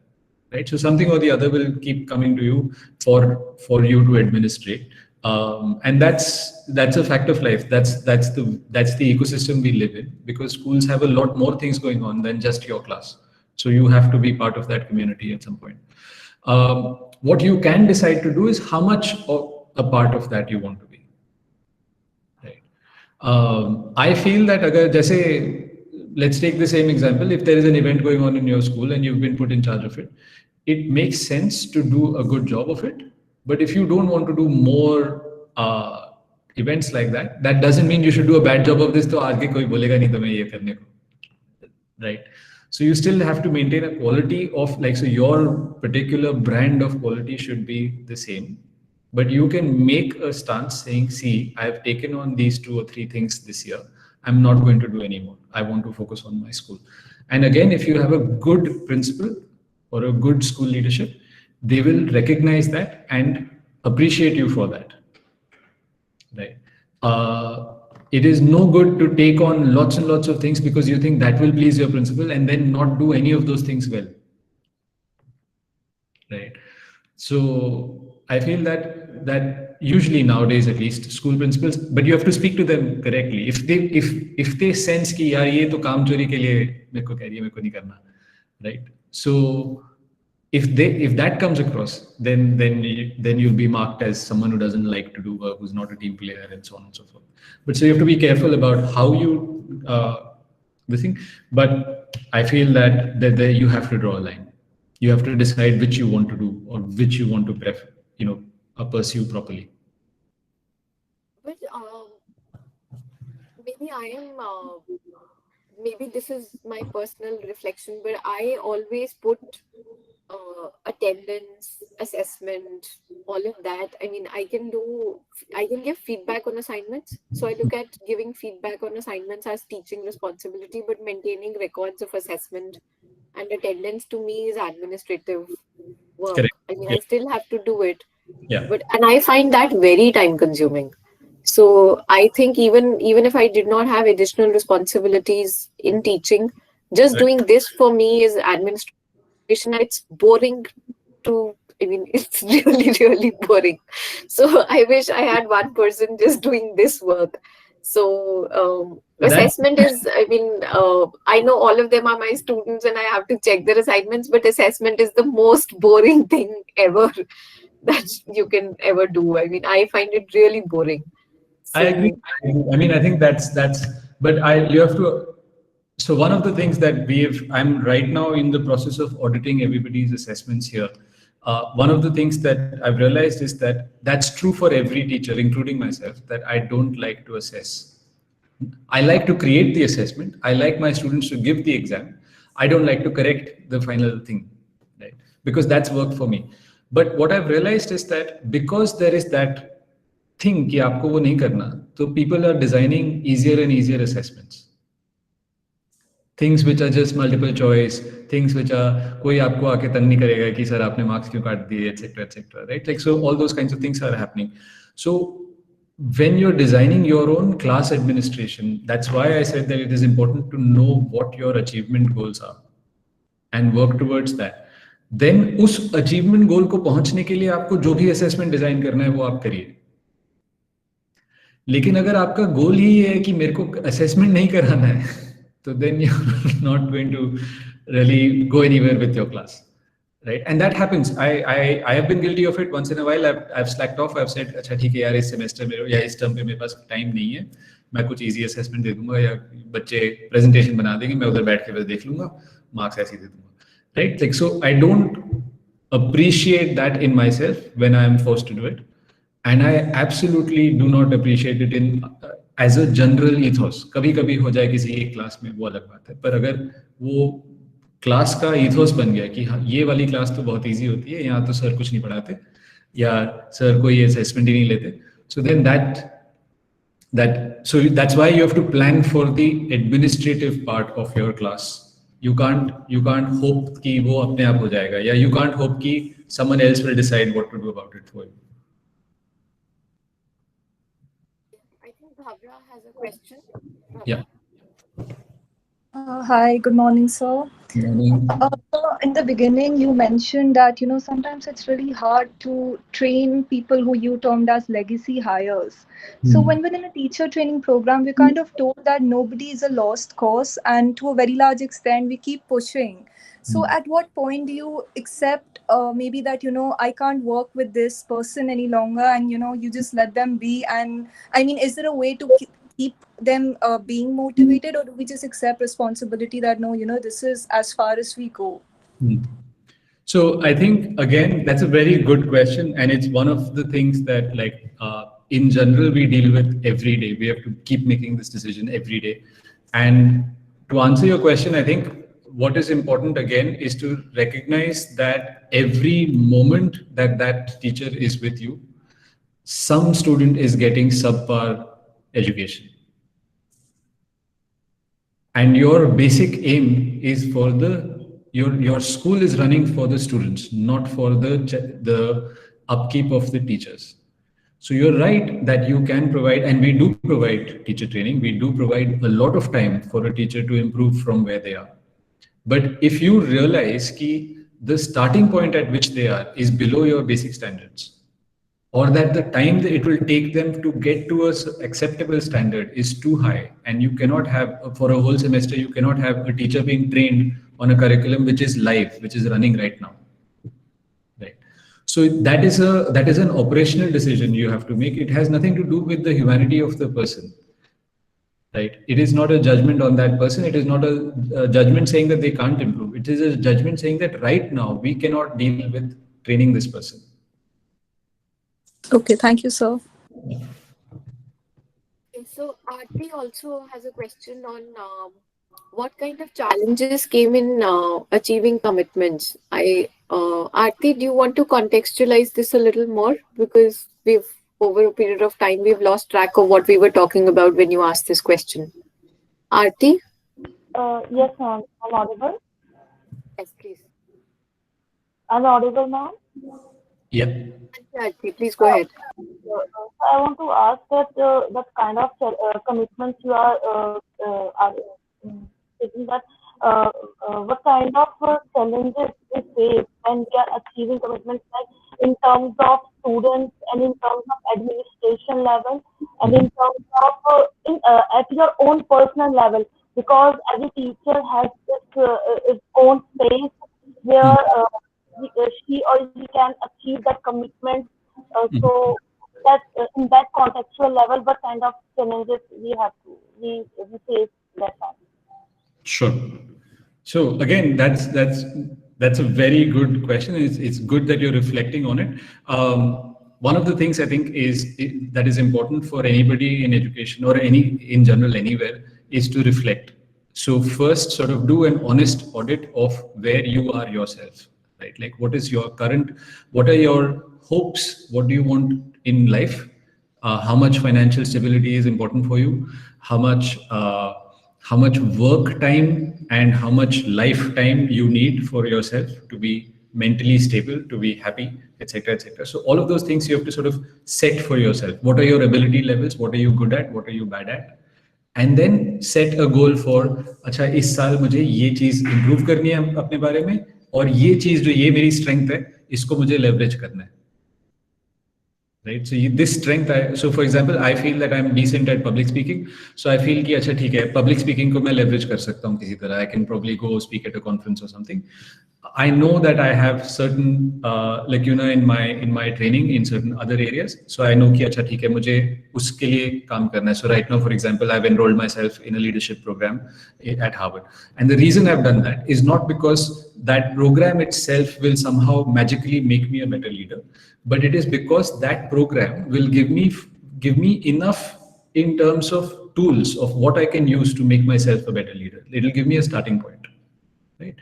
right? So something or the other will keep coming to you for you to administrate, and that's a fact of life. That's the ecosystem we live in, because schools have a lot more things going on than just your class. So you have to be part of that community at some point. What you can decide to do is how much of a part of that you want to be. Right. I feel that let's take the same example. If there is an event going on in your school and you've been put in charge of it, it makes sense to do a good job of it. But if you don't want to do more events like that, that doesn't mean you should do a bad job of this. तो आगे कोई बोलेगा नहीं तुम्हें ये करने को, right? So you still have to maintain a quality of, like, so your particular brand of quality should be the same, but you can make a stance saying, see, I've taken on these 2 or 3 things this year. I'm not going to do anymore. I want to focus on my school. And again, if you have a good principal or a good school leadership, they will recognize that and appreciate you for that, right? It is no good to take on lots and lots of things because you think that will please your principal and then not do any of those things well, right? So I feel that usually nowadays, at least, school principals, but you have to speak to them correctly. If they sense कि यार ये तो काम चोरी के लिए मेरे को कह रही है, मेरे को नहीं करना, right? So if that comes across, then you'll be marked as someone who doesn't like to do work, who's not a team player, and so on and so forth. But so you have to be careful about how you this thing. But I feel that there you have to draw a line. You have to decide which you want to do or which you want to pursue properly. But maybe I am. Maybe this is my personal reflection, but I always put attendance, assessment, all of that. I mean, I can give feedback on assignments. So I look at giving feedback on assignments as teaching responsibility, but maintaining records of assessment and attendance to me is administrative work. Correct. I mean, Yeah. I still have to do it. Yeah. And I find that very time consuming. So I think even if I did not have additional responsibilities in teaching, just Right. doing this for me is administration, and it's boring to, I mean, it's really, really boring. So I wish I had one person just doing this work. So That assessment is, I mean, I know all of them are my students and I have to check their assignments, but assessment is the most boring thing ever that you can ever do. I mean, I find it really boring. I agree. So I mean, I think that's, but you have to. So one of the things that I'm right now in the process of auditing everybody's assessments here. One of the things that I've realized is that that's true for every teacher, including myself, that I don't like to assess. I like to create the assessment. I like my students to give the exam. I don't like to correct the final thing, right? Because that's work for me. But what I've realized is that because there is that thing कि आपको वो नहीं करना, so people are designing easier and easier assessments. Things which are just multiple choice, things which are कोई आपको आके तंग नहीं करेगा कि सर आपने marks क्यों काट दिए, etc., right? Like, so all those kinds of things are happening. So when you're designing your own class administration, that's why I said that it is important to know what your achievement goals are and work towards that. Then उस achievement goal को पहुंचने के लिए आपको जो भी assessment design करना है वो आप करिए। लेकिन अगर आपका गोल ही है कि मेरे को असेसमेंट नहीं कराना है, तो then you are not going to really go anywhere with your class, right? And that happens. I have been guilty of it once in a while. I've slacked off. I've said अच्छा ठीक है यार, इस semester में या इस term पे मेरे पास टाइम नहीं है, मैं कुछ इजी असेसमेंट दे दूंगा या बच्चे प्रेजेंटेशन बना देंगे, मैं उधर बैठ के बस देख लूंगा, मार्क्स ऐसे ही दे दूंगा, right? Like so I don't appreciate that in myself when I am forced to do it, and I absolutely do not appreciate it in as a general ethos. कभी कभी हो जाए किसी एक क्लास में वो अलग बात है, पर अगर वो क्लास का ethos बन गया कि हाँ ये वाली क्लास तो बहुत इजी होती है, यहाँ तो सर कुछ नहीं पढ़ाते या सर कोई असेसमेंट ही नहीं लेते, so then that's why you have to plan for the administrative part of your class. You can't hope कि वो अपने आप हो जाएगा, या you can't hope कि someone else will decide what to do about it for you. I think Bhavya has a question. Yeah. Hi, good morning, sir. Good morning. So in the beginning, you mentioned that, sometimes it's really hard to train people who you termed as legacy hires. So when we're in a teacher training program, we're kind of told that nobody is a lost cause, and to a very large extent, we keep pushing. So at what point do you accept maybe that, I can't work with this person any longer, and, you just let them be? And I mean, is there a way to keep them being motivated, or do we just accept responsibility that no, this is as far as we go? So I think again that's a very good question, and it's one of the things that in general we deal with every day. We have to keep making this decision every day. And to answer your question, I think what is important again is to recognize that every moment that that teacher is with you, some student is getting subpar education. And your basic aim is for your school is running for the students, not for the upkeep of the teachers. So you're right that you can provide, and we do provide teacher training. We do provide a lot of time for a teacher to improve from where they are. But if you realize that the starting point at which they are is below your basic standards, or that the time that it will take them to get to an acceptable standard is too high, and you cannot have, for a whole semester, you cannot have a teacher being trained on a curriculum which is live, which is running right now, right? So that is an operational decision you have to make. It has nothing to do with the humanity of the person, right? It is not a judgment on that person. It is not a judgment saying that they can't improve. It is a judgment saying that right now we cannot deal with training this person. Okay, thank you, sir. Okay, so Aarti also has a question on what kind of challenges came in achieving commitments. Aarti, do you want to contextualize this a little more? Because over a period of time, we've lost track of what we were talking about when you asked this question. Aarti? Yes, ma'am. I'm audible? Yes, please. I'm audible, ma'am? Yeah. Aarti, please go ahead. I want to ask that kind of commitments you are taking, that what kind of challenges we face when we are achieving commitments, like in terms of students and in terms of administration level and in terms of at your own personal level, because every teacher has its own space where she or he can achieve that commitment. So that in that contextual level, what kind of challenges we face that time? Sure. So again, that's a very good question. It's good that you're reflecting on it. One of the things I think that is important for anybody in education or in general anywhere is to reflect. So first, sort of do an honest audit of where you are yourself, right? Like what are your hopes? What do you want in life? How much financial stability is important for you? How much work time and how much lifetime you need for yourself to be mentally stable, to be happy, etc., etc. So all of those things you have to sort of set for yourself. What are your ability levels? What are you good at? What are you bad at? And then set a goal for, अच्छा इस साल मुझे ये चीज improve करनी है अपने बारे में, और ये चीज जो ये मेरी स्ट्रेंथ है इसको मुझे लेवरेज करना है, right? So this strength, so for example, I feel that I'm decent at public speaking, so I feel कि अच्छा ठीक है, public speaking को मैं leverage कर सकता हूँ किसी तरह. I can probably go speak at a conference or something. I know that I have certain like in my training in certain other areas, so I know कि अच्छा ठीक है मुझे उसके लिए काम करना है. So right now, for example, I've enrolled myself in a leadership program at Harvard, and the reason I've done that is not because that program itself will somehow magically make me a better leader, but it is because that program will give me enough in terms of tools of what I can use to make myself a better leader. It will give me a starting point, right?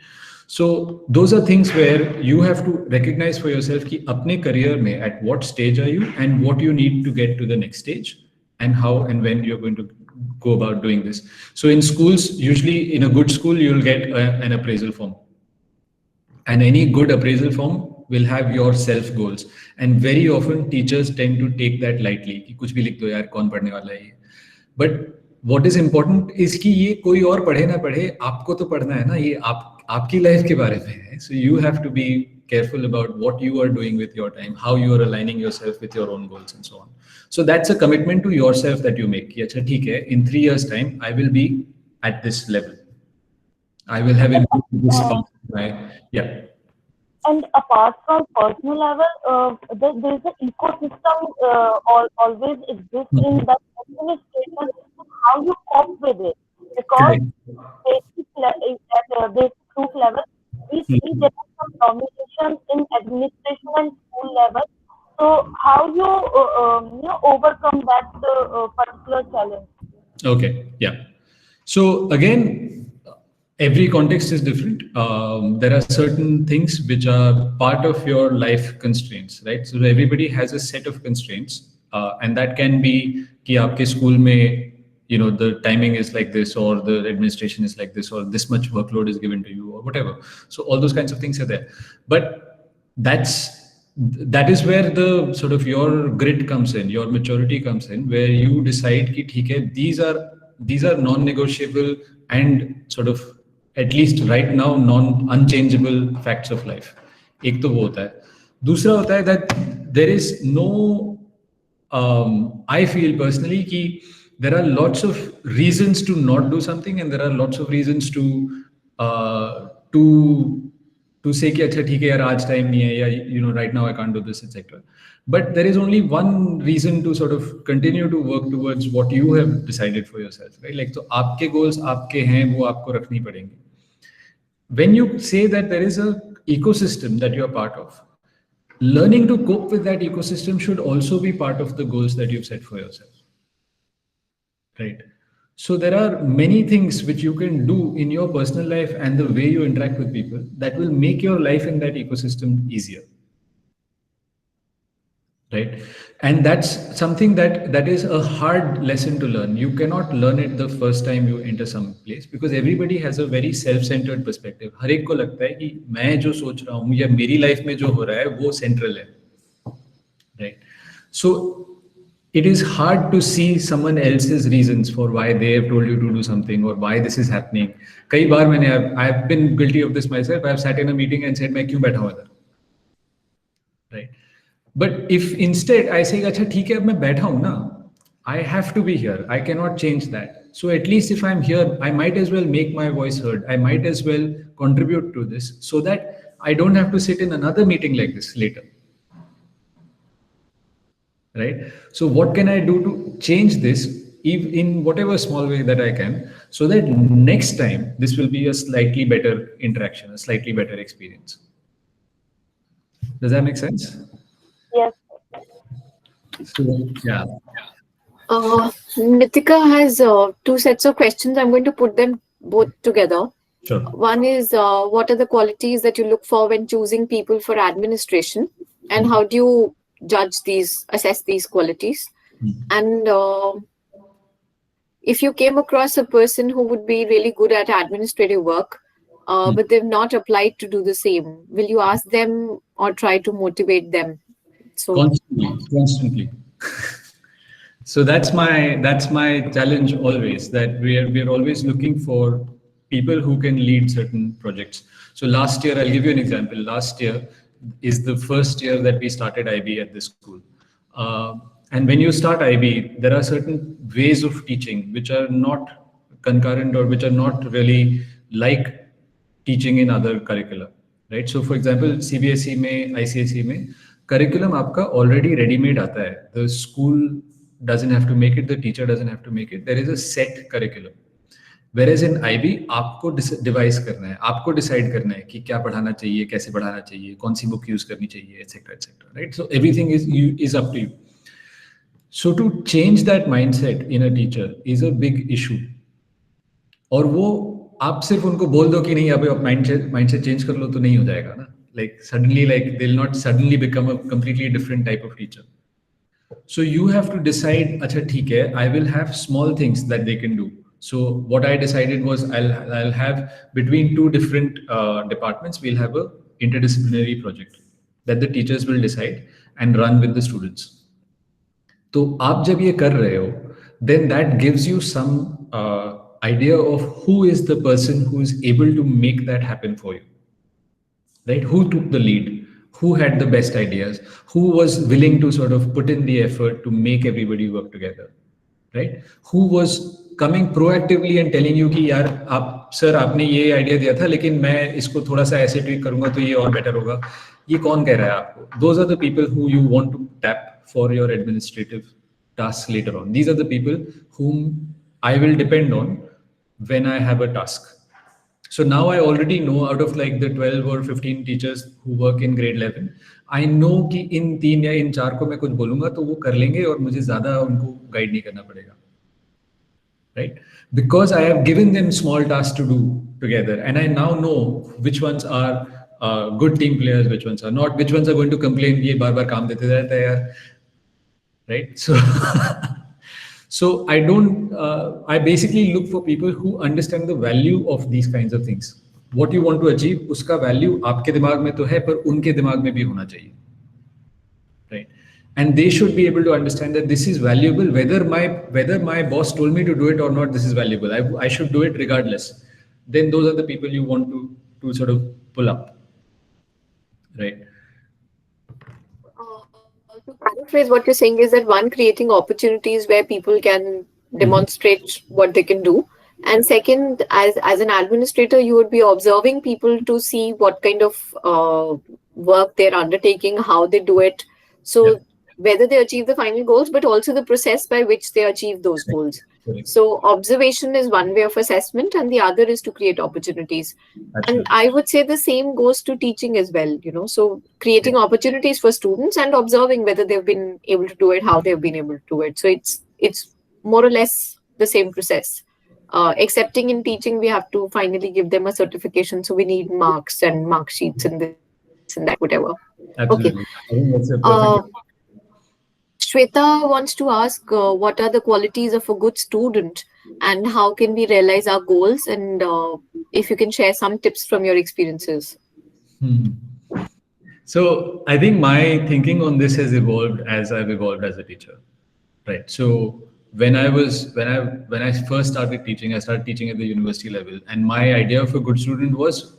So those are things where you have to recognize for yourself कि अपने career में at what stage are you and what you need to get to the next stage and how and when you're going to go about doing this. So in schools, usually in a good school, you'll get an appraisal form. And any good appraisal form will have your self goals. And very often teachers tend to take that lightly कि कुछ भी लिख दो यार कौन पढ़ने वाला है ये. But what is important is कि ये कोई और पढ़े ना पढ़े आपको तो पढ़ना है ना, ये आपकी लाइफ के बारे में है. So you have to be careful about what you are doing with your time, how you are aligning yourself with your own goals and so on. So that's a commitment to yourself that you make कि अच्छा ठीक है, in 3 years time I will be at this level. I will have improved this part of my, yeah. And apart from personal level, there is an ecosystem always exists in that administration. How you cope with it? Because at basic group level, we see there are some dominations in administration and school level. So how you overcome that particular challenge? Okay, yeah. So again, every context is different. There are certain things which are part of your life constraints, right? So everybody has a set of constraints, and that can be कि आपके school में, the timing is like this, or the administration is like this, or this much workload is given to you, or whatever. So all those kinds of things are there. But that is where the sort of your grit comes in, your maturity comes in, where you decide कि ठीक है, these are non-negotiable and sort of at least right now unchangeable facts of life. एक तो वो होता है. दूसरा होता है that there is no I feel personally कि there are lots of reasons to not do something and there are lots of reasons to say कि अच्छा ठीक है यार आज time नहीं है या right now I can't do this, etc. But there is only one reason to sort of continue to work towards what you have decided for yourself, right? Like तो आपके goals आपके हैं, वो आपको रखनी पड़ेंगी. When you say that there is a ecosystem that you are part of, learning to cope with that ecosystem should also be part of the goals that you've set for yourself, right? So there are many things which you can do in your personal life and the way you interact with people that will make your life in that ecosystem easier, right? And that's something that is a hard lesson to learn. You cannot learn it the first time you enter some place because everybody has a very self-centered perspective. हर एक को लगता है कि मैं जो सोच रहा हूँ या मेरी लाइफ में जो हो रहा है वो सेंट्रल है, right? So it is hard to see someone else's reasons for why they have told you to do something or why this is happening. कई बार I've been guilty of this myself. I've sat in a meeting and said मैं क्यों बैठा हुआ था, right? But if instead I say अच्छा ठीक है अब मैं बैठा हूँ ना, I have to be here. I cannot change that. So at least if I'm here, I might as well make my voice heard. I might as well contribute to this so that I don't have to sit in another meeting like this later. Right? So what can I do to change this in whatever small way that I can so that next time this will be a slightly better interaction, a slightly better experience. Does that make sense? Yes. So, yeah. Nitika has 2 sets of questions. I'm going to put them both together. Sure. One is what are the qualities that you look for when choosing people for administration, and how do you assess these qualities? And if you came across a person who would be really good at administrative work, but they've not applied to do the same, will you ask them or try to motivate them? So Constantly. So that's my challenge always, that we're always looking for people who can lead certain projects. So last year, I'll give you an example. Last year is the first year that we started IB at this school. And when you start IB, there are certain ways of teaching which are not concurrent or which are not really like teaching in other curricula, right? So for example, CBSE में, ICSE में, curriculum आपका already ready-made आता है. The school doesn't have to make it, the teacher doesn't have to make it. There is a set curriculum. Whereas in IB आपको device करना है, आपको decide करना है कि क्या पढ़ाना चाहिए, कैसे पढ़ाना चाहिए, कौन सी बुक यूज करनी चाहिए, etc. etc. Right? So everything is up to you. So to change that mindset in a teacher is a big issue. और वो आप सिर्फ उनको बोल दो कि नहीं अभी आप माइंडसेट चेंज कर लो तो नहीं हो जाएगा ना. Like suddenly, like they'll not suddenly become a completely different type of teacher. So you have to decide, acha theek hai, I will have small things that they can do. So what I decided was I'll have between two different departments, we'll have a interdisciplinary project that the teachers will decide and run with the students. तो आप जब ये कर रहे हो, then that gives you some idea of who is the person who is able to make that happen for you, right? Who took the lead, who had the best ideas, who was willing to sort of put in the effort to make everybody work together, right? Who was coming proactively and telling you कि यार आप sir आपने ये idea दिया था लेकिन मैं इसको थोड़ा सा ऐसे ट्वीक करूंगा तो ये और बेटर होगा. ये कौन कह रहा है आपको? Those are the people who you want to tap for your administrative tasks later on. These are the people whom I will depend on when I have a task. So now I already know out of like the 12 or 15 teachers who work in grade 11, I know कि इन 3 या इन 4 को मैं कुछ बोलूंगा तो वो कर लेंगे और मुझे ज़्यादा उनको गाइड नहीं करना पड़ेगा, right? Because I have given them small tasks to do together, and I now know which ones are good team players, which ones are not, which ones are going to complain ये बार बार काम देते रहता है यार, right? So so I basically look for people who understand the value of these kinds of things. What you want to achieve, उसका value आपके दिमाग में तो है पर उनके दिमाग में भी होना चाहिए, right? And they should be able to understand that this is valuable, whether my boss told me to do it or not, this is valuable. I should do it regardless. Then those are the people you want to sort of pull up, right? To paraphrase what you're saying is that one, creating opportunities where people can demonstrate what they can do, and second, as an administrator, you would be observing people to see what kind of work they're undertaking, how they do it, so whether they achieve the final goals, but also the process by which they achieve those goals. So observation is one way of assessment, and the other is to create opportunities. And I would say the same goes to teaching as well, you know, so creating opportunities for students and observing whether they've been able to do it, how they've been able to do it. So it's more or less the same process. Excepting in teaching, we have to finally give them a certification. So we need marks and mark sheets and this and that, whatever. Absolutely. Okay. I think that's a perfect Shweta wants to ask, what are the qualities of a good student and how can we realize our goals? And if you can share some tips from your experiences. So I think my thinking on this has evolved as I've evolved as a teacher, right? So when I first started teaching, I started teaching at the university level, and my idea of a good student was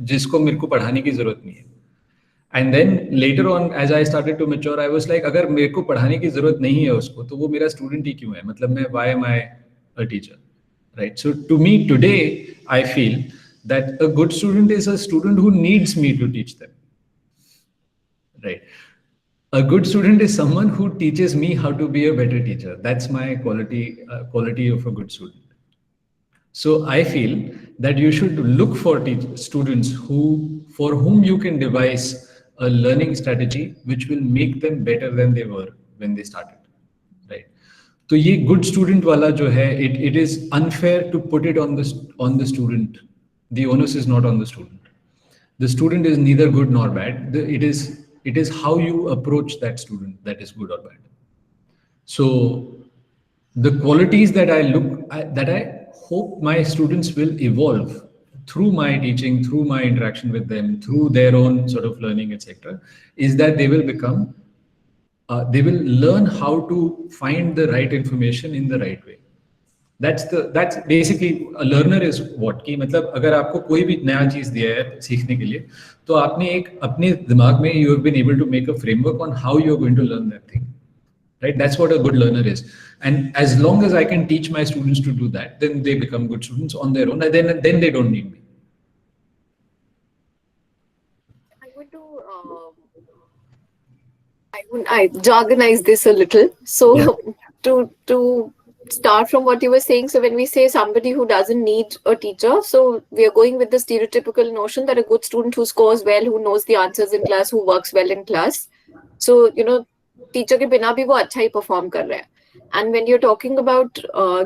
जिसको मेरे को पढ़ाने की जरूरत नहीं है. And then later on, as I started to mature, I was like, अगर मेरे को पढ़ाने की जरूरत नहीं है उसको, तो वो मेरा student ही क्यों है? मतलब मैं, why am I a teacher, right? So to me today, I feel that a good student is a student who needs me to teach them, right? A good student is someone who teaches me how to be a better teacher. That's my quality of a good student. So I feel that you should look for students for whom you can devise a learning strategy which will make them better than they were when they started, right? So ये good student वाला जो है, it is unfair to put it on the student. The onus is not on the student. The student is neither good nor bad. It is how you approach that student that is good or bad. So the qualities that I hope my students will evolve through my teaching, through my interaction with them, through their own sort of learning, etc., is that they will learn how to find the right information in the right way, that's basically a learner is what कि मतलब अगर आपको कोई भी नया चीज दिया है सीखने के लिए तो आपने एक अपने दिमाग में you have been able to make a framework on how you are going to learn that thing, right? That's what a good learner is. And as long as I can teach my students to do that, then they become good students on their own, and then they don't need me. I want to I jargonize this a little. So Yeah. to start from what you were saying, so when we say somebody who doesn't need a teacher, so we are going with the stereotypical notion that a good student who scores well, who knows the answers in class, who works well in class. So teacher के बिना भी वो अच्छा ही perform कर रहा है. And when you're talking about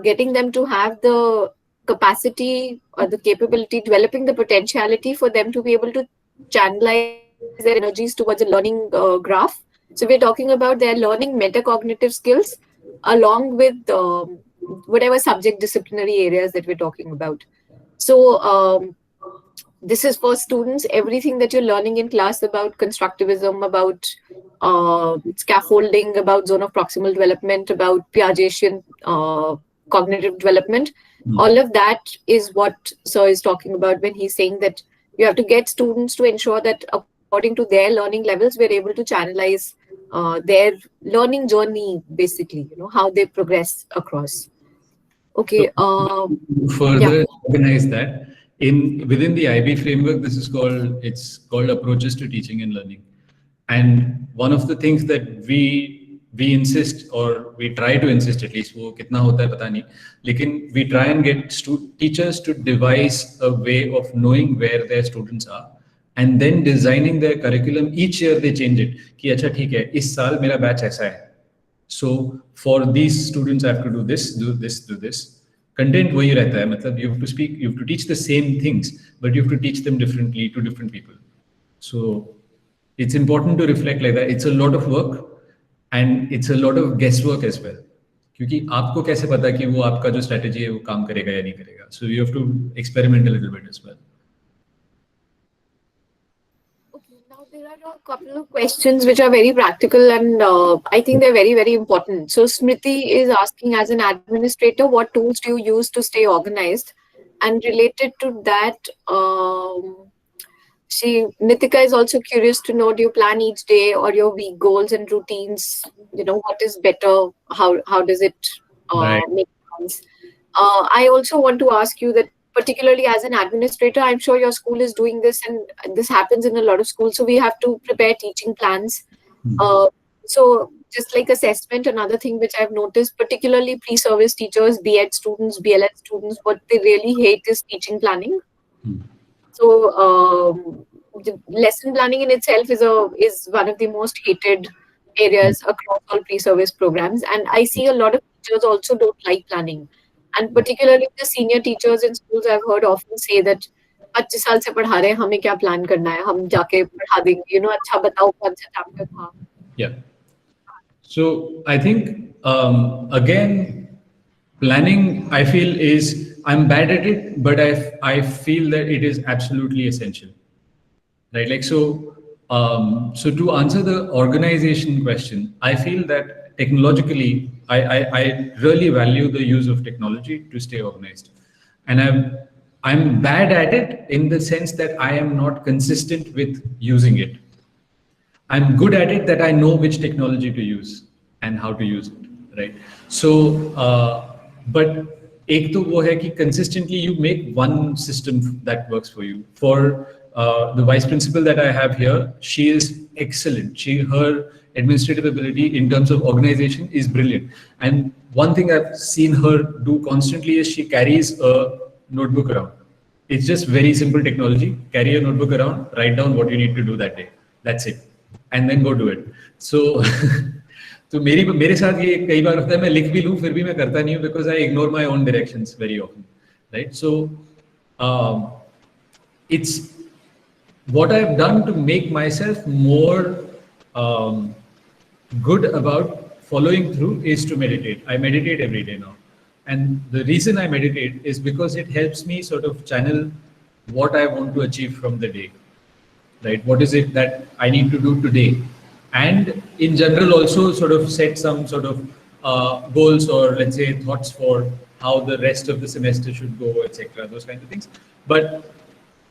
getting them to have the capacity or the capability, developing the potentiality for them to be able to channelize their energies towards a learning graph. So we're talking about their learning metacognitive skills along with whatever subject disciplinary areas that we're talking about. So this is for students, everything that you're learning in class about constructivism, about scaffolding, about zone of proximal development, about Piagetian cognitive development. All of that is what Sir is talking about when he's saying that you have to get students to ensure that according to their learning levels, we're able to channelize their learning journey, basically, how they progress across. Okay. So further organize that within the IB framework, it's called approaches to teaching and learning. And one of the things that we insist, or we try to insist, at least वो कितना होता है पता नहीं, लेकिन we try and get teachers to devise a way of knowing where their students are and then designing their curriculum. Each year they change it कि अच्छा ठीक है इस साल मेरा बैच ऐसा है, so for these students I have to do this, do this, do this. Content वही रहता है, मतलब you have to teach the same things, but you have to teach them differently to different people. So it's important to reflect like that. It's a lot of work and it's a lot of guesswork as well. क्योंकि आपको कैसे पता कि वो आपका जो strategy है वो काम करेगा या नहीं करेगा. So you have to experiment a little bit as well. There are a couple of questions which are very practical and I think they're very, very important. So Smriti is asking, as an administrator, what tools do you use to stay organized? And related to that, Nitika is also curious to know, do you plan each day or your week goals and routines? What is better? How does it make sense? I also want to ask you that, particularly as an administrator, I'm sure your school is doing this and this happens in a lot of schools. So we have to prepare teaching plans. So just like assessment, another thing which I've noticed, particularly pre-service teachers, B.Ed students, BLS students, what they really hate is teaching planning. So the lesson planning in itself is one of the most hated areas across all pre-service programs. And I see a lot of teachers also don't like planning. And particularly the senior teachers in schools, I've heard often say that 25 साल से पढ़ा रहे हैं, हमें क्या plan करना है, हम जाके पढ़ा देंगे, अच्छा बताओ कौन सा चैप्टर था. Yeah. So I think again, planning I feel I'm bad at it, but I feel that it is absolutely essential, right? Like so to answer the organization question, I feel that technologically, I really value the use of technology to stay organized. And I'm bad at it in the sense that I am not consistent with using it. I'm good at it that I know which technology to use and how to use it, right? So, but एक तो वो है कि consistently you make one system that works for you. For the vice principal that I have here, she is excellent. Her administrative ability in terms of organization is brilliant. And one thing I've seen her do constantly is she carries a notebook around. It's just very simple technology. Carry a notebook around, write down what you need to do that day. That's it. And then go do it. So तो मेरे साथ ये कई बार होता है, मैं लिख भी लूँ फिर भी मैं करता नहीं हूँ because I ignore my own directions very often, right? So it's what I've done to make myself more good about following through is to meditate. I meditate every day now. And the reason I meditate is because it helps me sort of channel what I want to achieve from the day, right? What is it that I need to do today? And in general also sort of set some sort of goals or let's say thoughts for how the rest of the semester should go, etc. Those kinds of things. But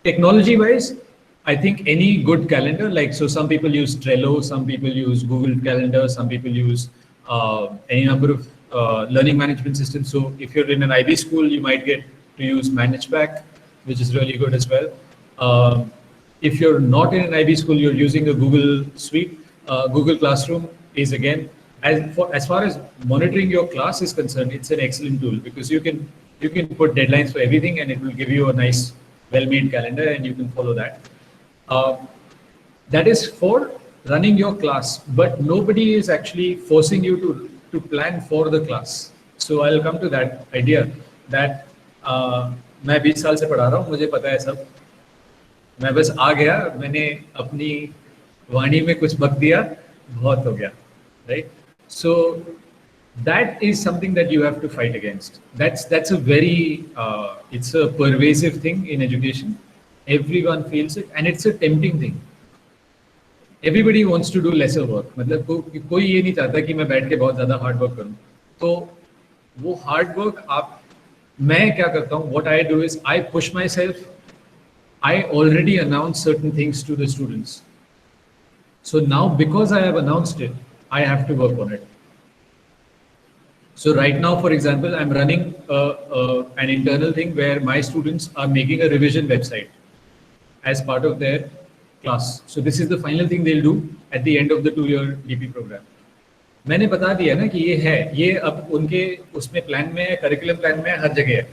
technology-wise, I think any good calendar, like so, some people use Trello, some people use Google Calendar, some people use any number of learning management systems. So if you're in an IB school, you might get to use ManagePack, which is really good as well. If you're not in an IB school, you're using a Google Suite. Google Classroom is again, as far as monitoring your class is concerned, it's an excellent tool because you can put deadlines for everything and it will give you a nice, well-made calendar and you can follow that. That is for running your class, but nobody is actually forcing you to plan for the class. So I'll come to that idea that मैं 20 साल से पढ़ा रहा हूँ, मुझे पता है सब. मैं बस आ गया, मैंने अपनी वाणी में कुछ बक दिया, बहुत हो गया, right? So that is something that you have to fight against. That's a very it's a pervasive thing in education. Everyone feels it, and it's a tempting thing. Everybody wants to do lesser work. मतलब कोई ये नहीं चाहता कि मैं बैठ के बहुत ज़्यादा हार्ड वर्क करूँ. तो वो हार्ड वर्क मैं क्या करता हूँ? What I do is I push myself. I already announced certain things to the students. So now, because I have announced it, I have to work on it. So right now, for example, I'm running an internal thing where my students are making a revision website as part of their class. So this is the final thing they'll do at the end of the 2-year DP program. मैंने बता दिया ना कि ये है, ये अब उनके उसमें प्लान में है, करिकुलम प्लान में है, हर जगह है.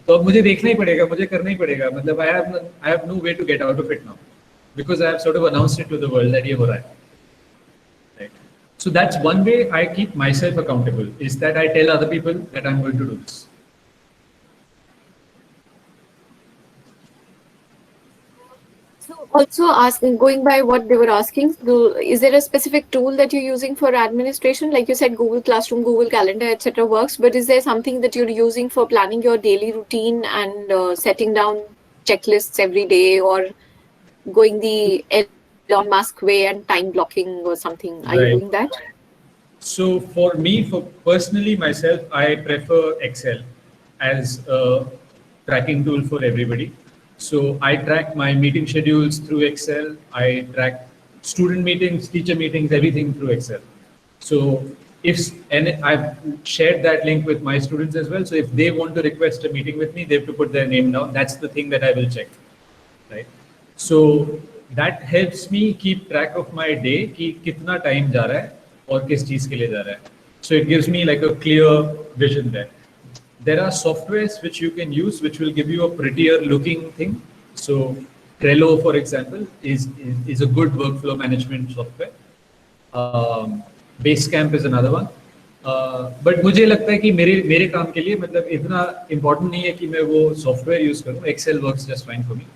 तो अब मुझे देखना ही पड़ेगा, मुझे करना ही पड़ेगा. मतलब I have no way to get out of it now because I have sort of announced it to the world that ये हो रहा है. Right. So that's one way I keep myself accountable, is that I tell other people that I'm going to do this. So also asking, going by what they were asking, is there a specific tool that you're using for administration? Like you said, Google Classroom, Google Calendar, etc. works, but is there something that you're using for planning your daily routine and setting down checklists every day, or going the Elon Musk way and time blocking or something? Are you doing that? So for me, for personally myself, I prefer Excel as a tracking tool for everybody. So I track my meeting schedules through Excel. I track student meetings, teacher meetings, everything through Excel. So and I've shared that link with my students as well. So if they want to request a meeting with me, they have to put their name down. That's the thing that I will check, right? So that helps me keep track of my day, कि कितना time जा रहा है और किस चीज़ के लिए जा रहा है. So it gives me like a clear vision there. There are softwares which you can use which will give you a prettier looking thing. So Trello, for example, is a good workflow management software. Basecamp is another one. But मुझे लगता है कि मेरे काम के लिए मतलब इतना important नहीं है कि मैं वो software use करूँ. Excel works just fine for me.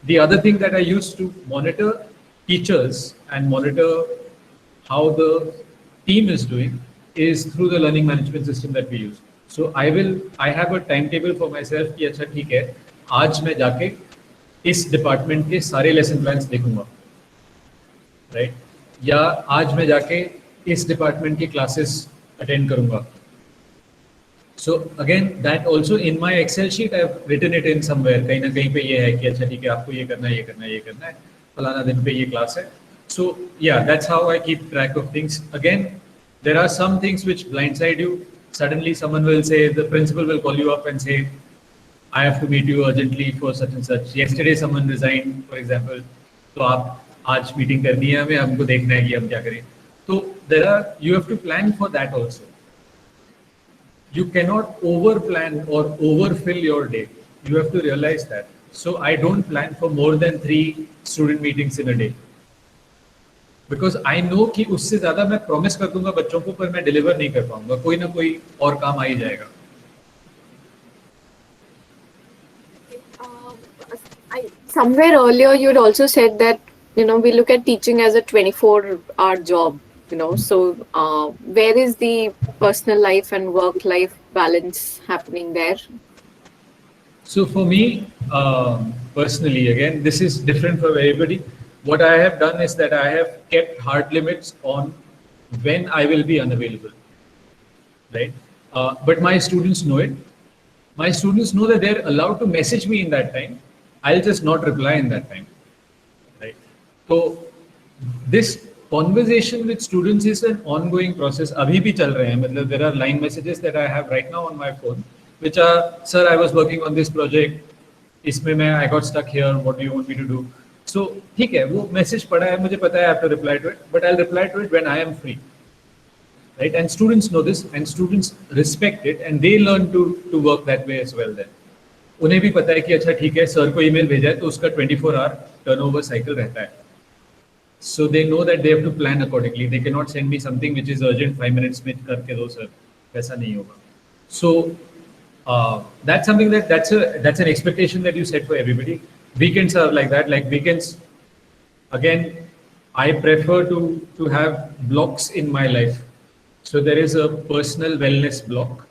The other thing that I use to monitor teachers and monitor how the team is doing is through the learning management system that we use. So I have a timetable for myself कि अच्छा ठीक है, आज मैं जाके इस department के सारे लेसन प्लान्स देखूंगा, राइट? या आज मैं जाके इस डिपार्टमेंट की क्लासेस अटेंड करूंगा. So again, that also in my Excel sheet, I've written it in somewhere. कहीं ना कहीं पे ये है कि अच्छा ठीक है, आपको ये करना है, ये करना है, ये करना है, फलाना दिन पे ये क्लास है. So yeah, that's how I keep track of things. Again, there are some things which blindside you. Suddenly someone will say, the principal will call you up and say, I have to meet you urgently for such and such. Yesterday someone resigned, for example. तो आप आज meeting करनी है हमें, हमको देखना है कि हम क्या करें. तो you have to plan for that also. You cannot over plan or overfill your day. You have to realize that. So I don't plan for more than 3 student meetings in a day. Because I know कि उससे ज़्यादा मैं promise कर दूंगा बच्चों को, पर मैं deliver नहीं कर पाऊंगा. कोई ना कोई और काम आ ही जाएगा. Somewhere earlier you had also said that, we look at teaching as a 24-hour job, so where is the personal life and work life balance happening there? So for me, personally, again, this is different for everybody. What I have done is that I have kept hard limits on when I will be unavailable, right? but my students know it. My students know that they're allowed to message me in that time. I'll just not reply in that time, right? So this conversation with students is an ongoing process. अभी भी चल रहे हैं. मतलब there are line messages that I have right now on my phone, which are, sir, I was working on this project. इसमें मैं I got stuck here. What do you want me to do? So ठीक है, वो message पढ़ा है, मुझे पता है I have to reply to it, but I'll reply to it when I am free. Right? And students know this, and students respect it, and they learn to work that way as well. Then उन्हें भी पता है कि अच्छा ठीक है, sir को email भेजा है तो उसका 24-hour turnover cycle रहता है. So they know that they have to plan accordingly. They cannot send me something which is urgent 5 minutes में करके दो सर, ऐसा नहीं होगा. So that's something that's an expectation that you set for everybody. Weekends are like that. Like weekends, again, I prefer to have blocks in my life. So there is a personal wellness block.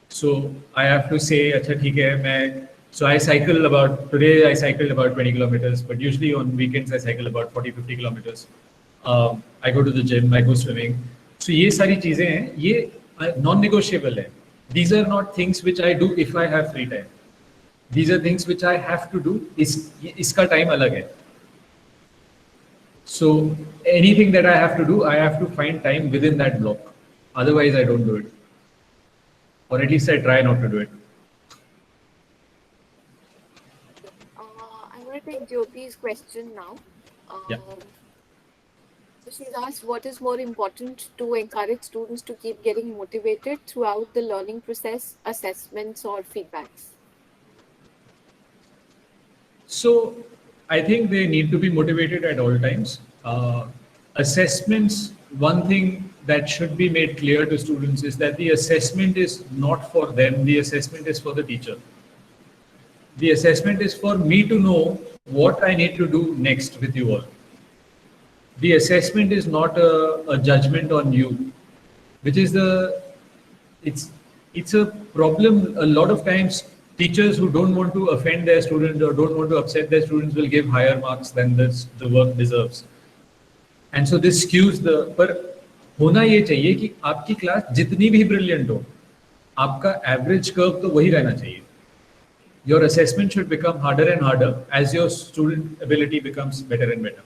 So I have to say, अच्छा ठीक है, so I cycle today I cycled about 20 kilometers, but usually on weekends I cycle about 40-50 kilometers. I go to the gym, I go swimming. So ये सारी चीजें हैं, ये non-negotiable है. These are not things which I do if I have free time. These are things which I have to do. इसका time अलग है. So anything that I have to do, I have to find time within that block. Otherwise, I don't do it. Or at least I try not to do it. I'm going to take Jyoti's question now. Yeah. So she's asked, what is more important to encourage students to keep getting motivated throughout the learning process, assessments or feedbacks? So I think they need to be motivated at all times. Assessments, one thing that should be made clear to students is that the assessment is not for them, the assessment is for the teacher. The assessment is for me to know what I need to do next with you all. The assessment is not a judgment on you, which is it's a problem. A lot of times teachers who don't want to offend their students or don't want to upset their students will give higher marks than the work deserves. And so this skews पर होना ये चाहिए कि आपकी class जितनी भी brilliant हो, आपका एवरेज कर्व तो वही रहना चाहिए. Your assessment should become harder and harder as your student ability becomes better and better.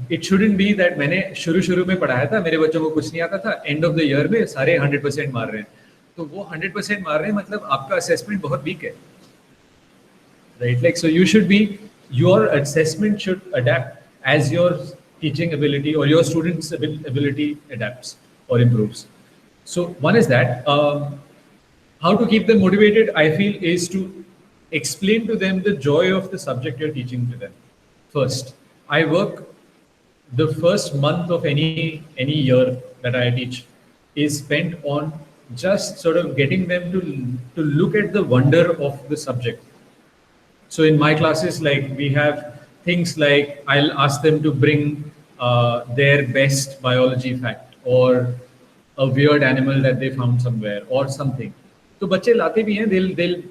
It shouldn't be that मैंने शुरू में पढ़ाया था, मेरे बच्चों को कुछ नहीं आता था, end of the year में सारे 100% मार रहे हैं. तो वो 100% मार रहे हैं मतलब आपका assessment बहुत weak है. Right? Like, so your assessment should adapt as your teaching ability or your students' ability adapts or improves. So one is that. How to keep them motivated, I feel, is to explain to them the joy of the subject you're teaching to them. First, I work the first month of any year that I teach is spent on just sort of getting them to look at the wonder of the subject. So in my classes, like we have things like I'll ask them to bring their best biology fact or a weird animal that they found somewhere or something. तो बच्चे लाते भी हैं,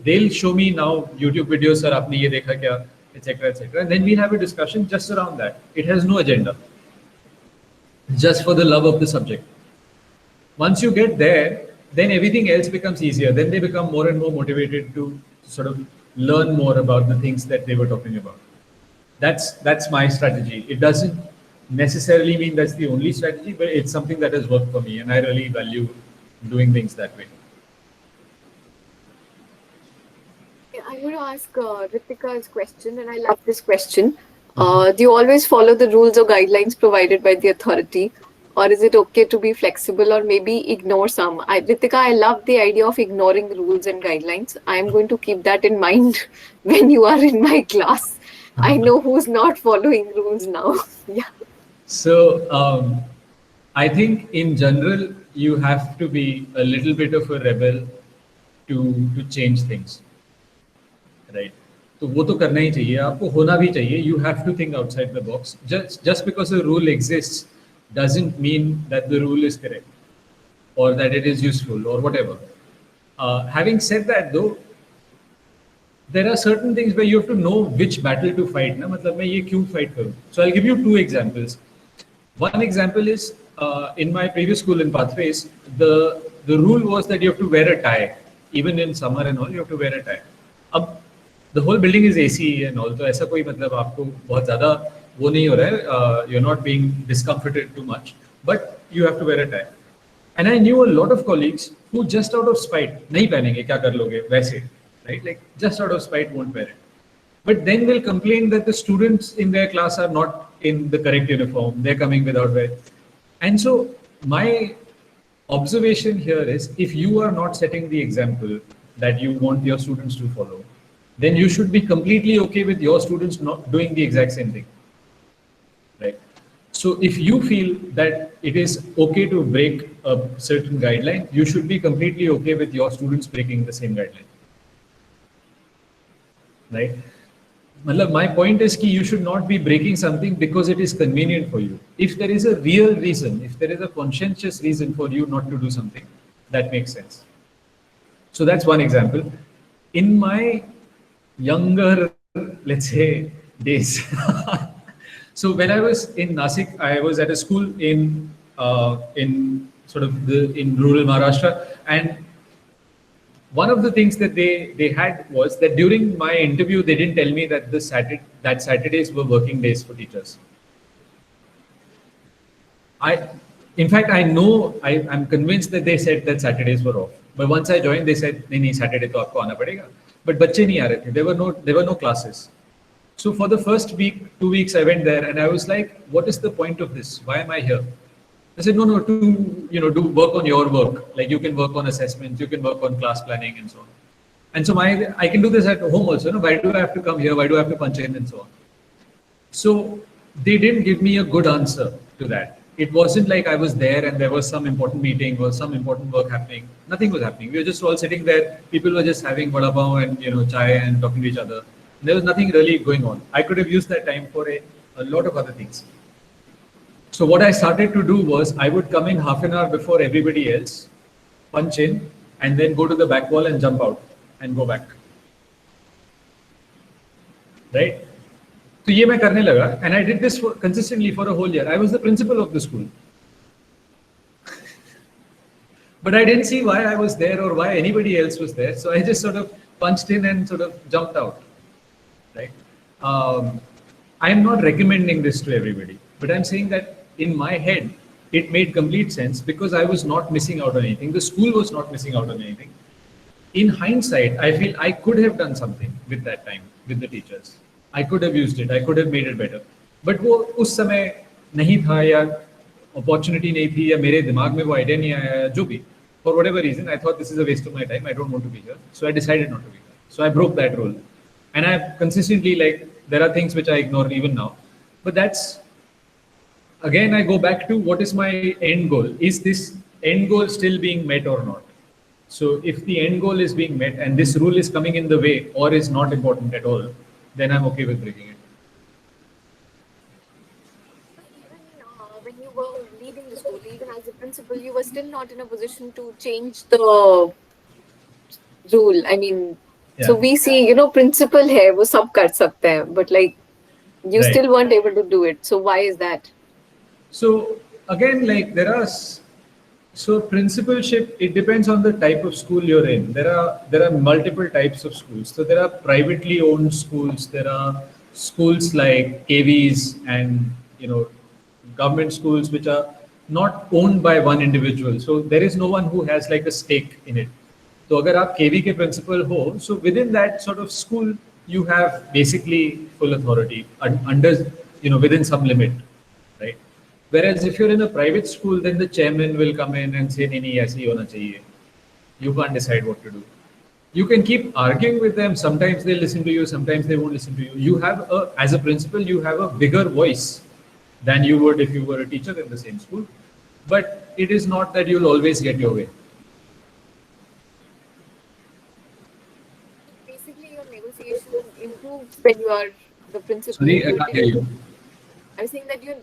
they'll show me now YouTube videos, sir आपने ये देखा क्या, etc. And then we have a discussion just around that. It has no agenda, just for the love of the subject. Once you get there, then everything else becomes easier. Then they become more and more motivated to sort of learn more about the things that they were talking about. That's my strategy. It doesn't necessarily mean that's the only strategy, but it's something that has worked for me, and I really value doing things that way. I'm going to ask Ritika's question, and I love this question. Do you always follow the rules or guidelines provided by the authority, or is it okay to be flexible or maybe ignore some? Ritika, I love the idea of ignoring rules and guidelines. I'm going to keep that in mind when you are in my class. I know who's not following rules now. Yeah. So I think in general, you have to be a little bit of a rebel to change things. Right. तो वो तो करना ही चाहिए, आपको होना भी चाहिए. You have to think outside the box. Just because a rule exists doesn't mean that the rule is correct or that it is useful or whatever. Having said that, though, there are certain things where you have to know which battle to fight. ना मतलब मैं ये क्यों fight करूँ? So I'll give you two examples. One example is in my previous school in Pathways, the rule was that you have to wear a tie. Even in summer and all, you have to wear a tie. अब the whole building is AC and all, तो ऐसा कोई मतलब आपको बहुत ज़्यादा वो नहीं हो रहा है, you're not being discomforted too much, but you have to wear a tie. And I knew a lot of colleagues who just out of spite, नहीं पहनेंगे क्या कर लोगे वैसे, right? Like just out of spite won't wear it. But then they'll complain that the students in their class are not in the correct uniform, they're coming without wear. And so my observation here is if you are not setting the example that you want your students to follow, then you should be completely okay with your students not doing the exact same thing, right? So if you feel that it is okay to break a certain guideline, you should be completely okay with your students breaking the same guideline, right? My point is that you should not be breaking something because it is convenient for you. If there is a real reason, if there is a conscientious reason for you not to do something, that makes sense. So that's one example. In my younger, let's say, days, so when I was in Nasik, I was at a school in rural Maharashtra, and one of the things that they had was that during my interview, they didn't tell me that Saturdays were working days for teachers. In fact, I'm convinced that they said that Saturdays were off. But once I joined, they said, "नहीं Saturday तो आपको आना पड़ेगा." But बच्चे नहीं आ रहे थे. There were no classes. So for the first week, 2 weeks, I went there and I was like, "What is the point of this? Why am I here?" I said, no, do work on your work. Like you can work on assessments, you can work on class planning and so on. And so I can do this at home also. No? Why do I have to come here? Why do I have to punch in and so on? So they didn't give me a good answer to that. It wasn't like I was there and there was some important meeting or some important work happening. Nothing was happening. We were just all sitting there. People were just having vada pav and chai and talking to each other. There was nothing really going on. I could have used that time for a lot of other things. So what I started to do was I would come in half an hour before everybody else, punch in, and then go to the back wall and jump out and go back. Right? So ये मैं करने लगा, and I did this consistently for a whole year. I was the principal of the school. But I didn't see why I was there or why anybody else was there. So I just sort of punched in and sort of jumped out. Right? I'm not recommending this to everybody, but I'm saying that in my head, it made complete sense because I was not missing out on anything. The school was not missing out on anything. In hindsight, I feel I could have done something with that time, with the teachers. I could have used it. I could have made it better. But वो उस समय नहीं था या opportunity नहीं थी या मेरे दिमाग में वो idea नहीं आया जो भी. For whatever reason, I thought this is a waste of my time. I don't want to be here. So I decided not to be here. So I broke that rule. And I've consistently, there are things which I ignore even now. But that's, again, I go back to what is my end goal? Is this end goal still being met or not? So if the end goal is being met and this rule is coming in the way or is not important at all, then I'm okay with breaking it. Even when you were leading the school, even as a principal, you were still not in a position to change the rule. I mean, so we see, principal hai, wo sab kar sakta hai, but you still weren't able to do it. So why is that? So again, so principalship, it depends on the type of school you're in. There are multiple types of schools. So there are privately owned schools. There are schools like KVs and government schools which are not owned by one individual. So there is no one who has a stake in it. So अगर आप KV के principal हो, so within that sort of school, you have basically full authority under within some limit, right? Whereas if you're in a private school, then the chairman will come in and say, "नहीं ऐसे ही होना चाहिए." You can't decide what to do. You can keep arguing with them. Sometimes they'll listen to you. Sometimes they won't listen to you. As a principal, you have a bigger voice than you would if you were a teacher in the same school. But it is not that you'll always get your way. Basically, your negotiation improves when you are the principal. Sorry, I can't hear you. I'm saying that your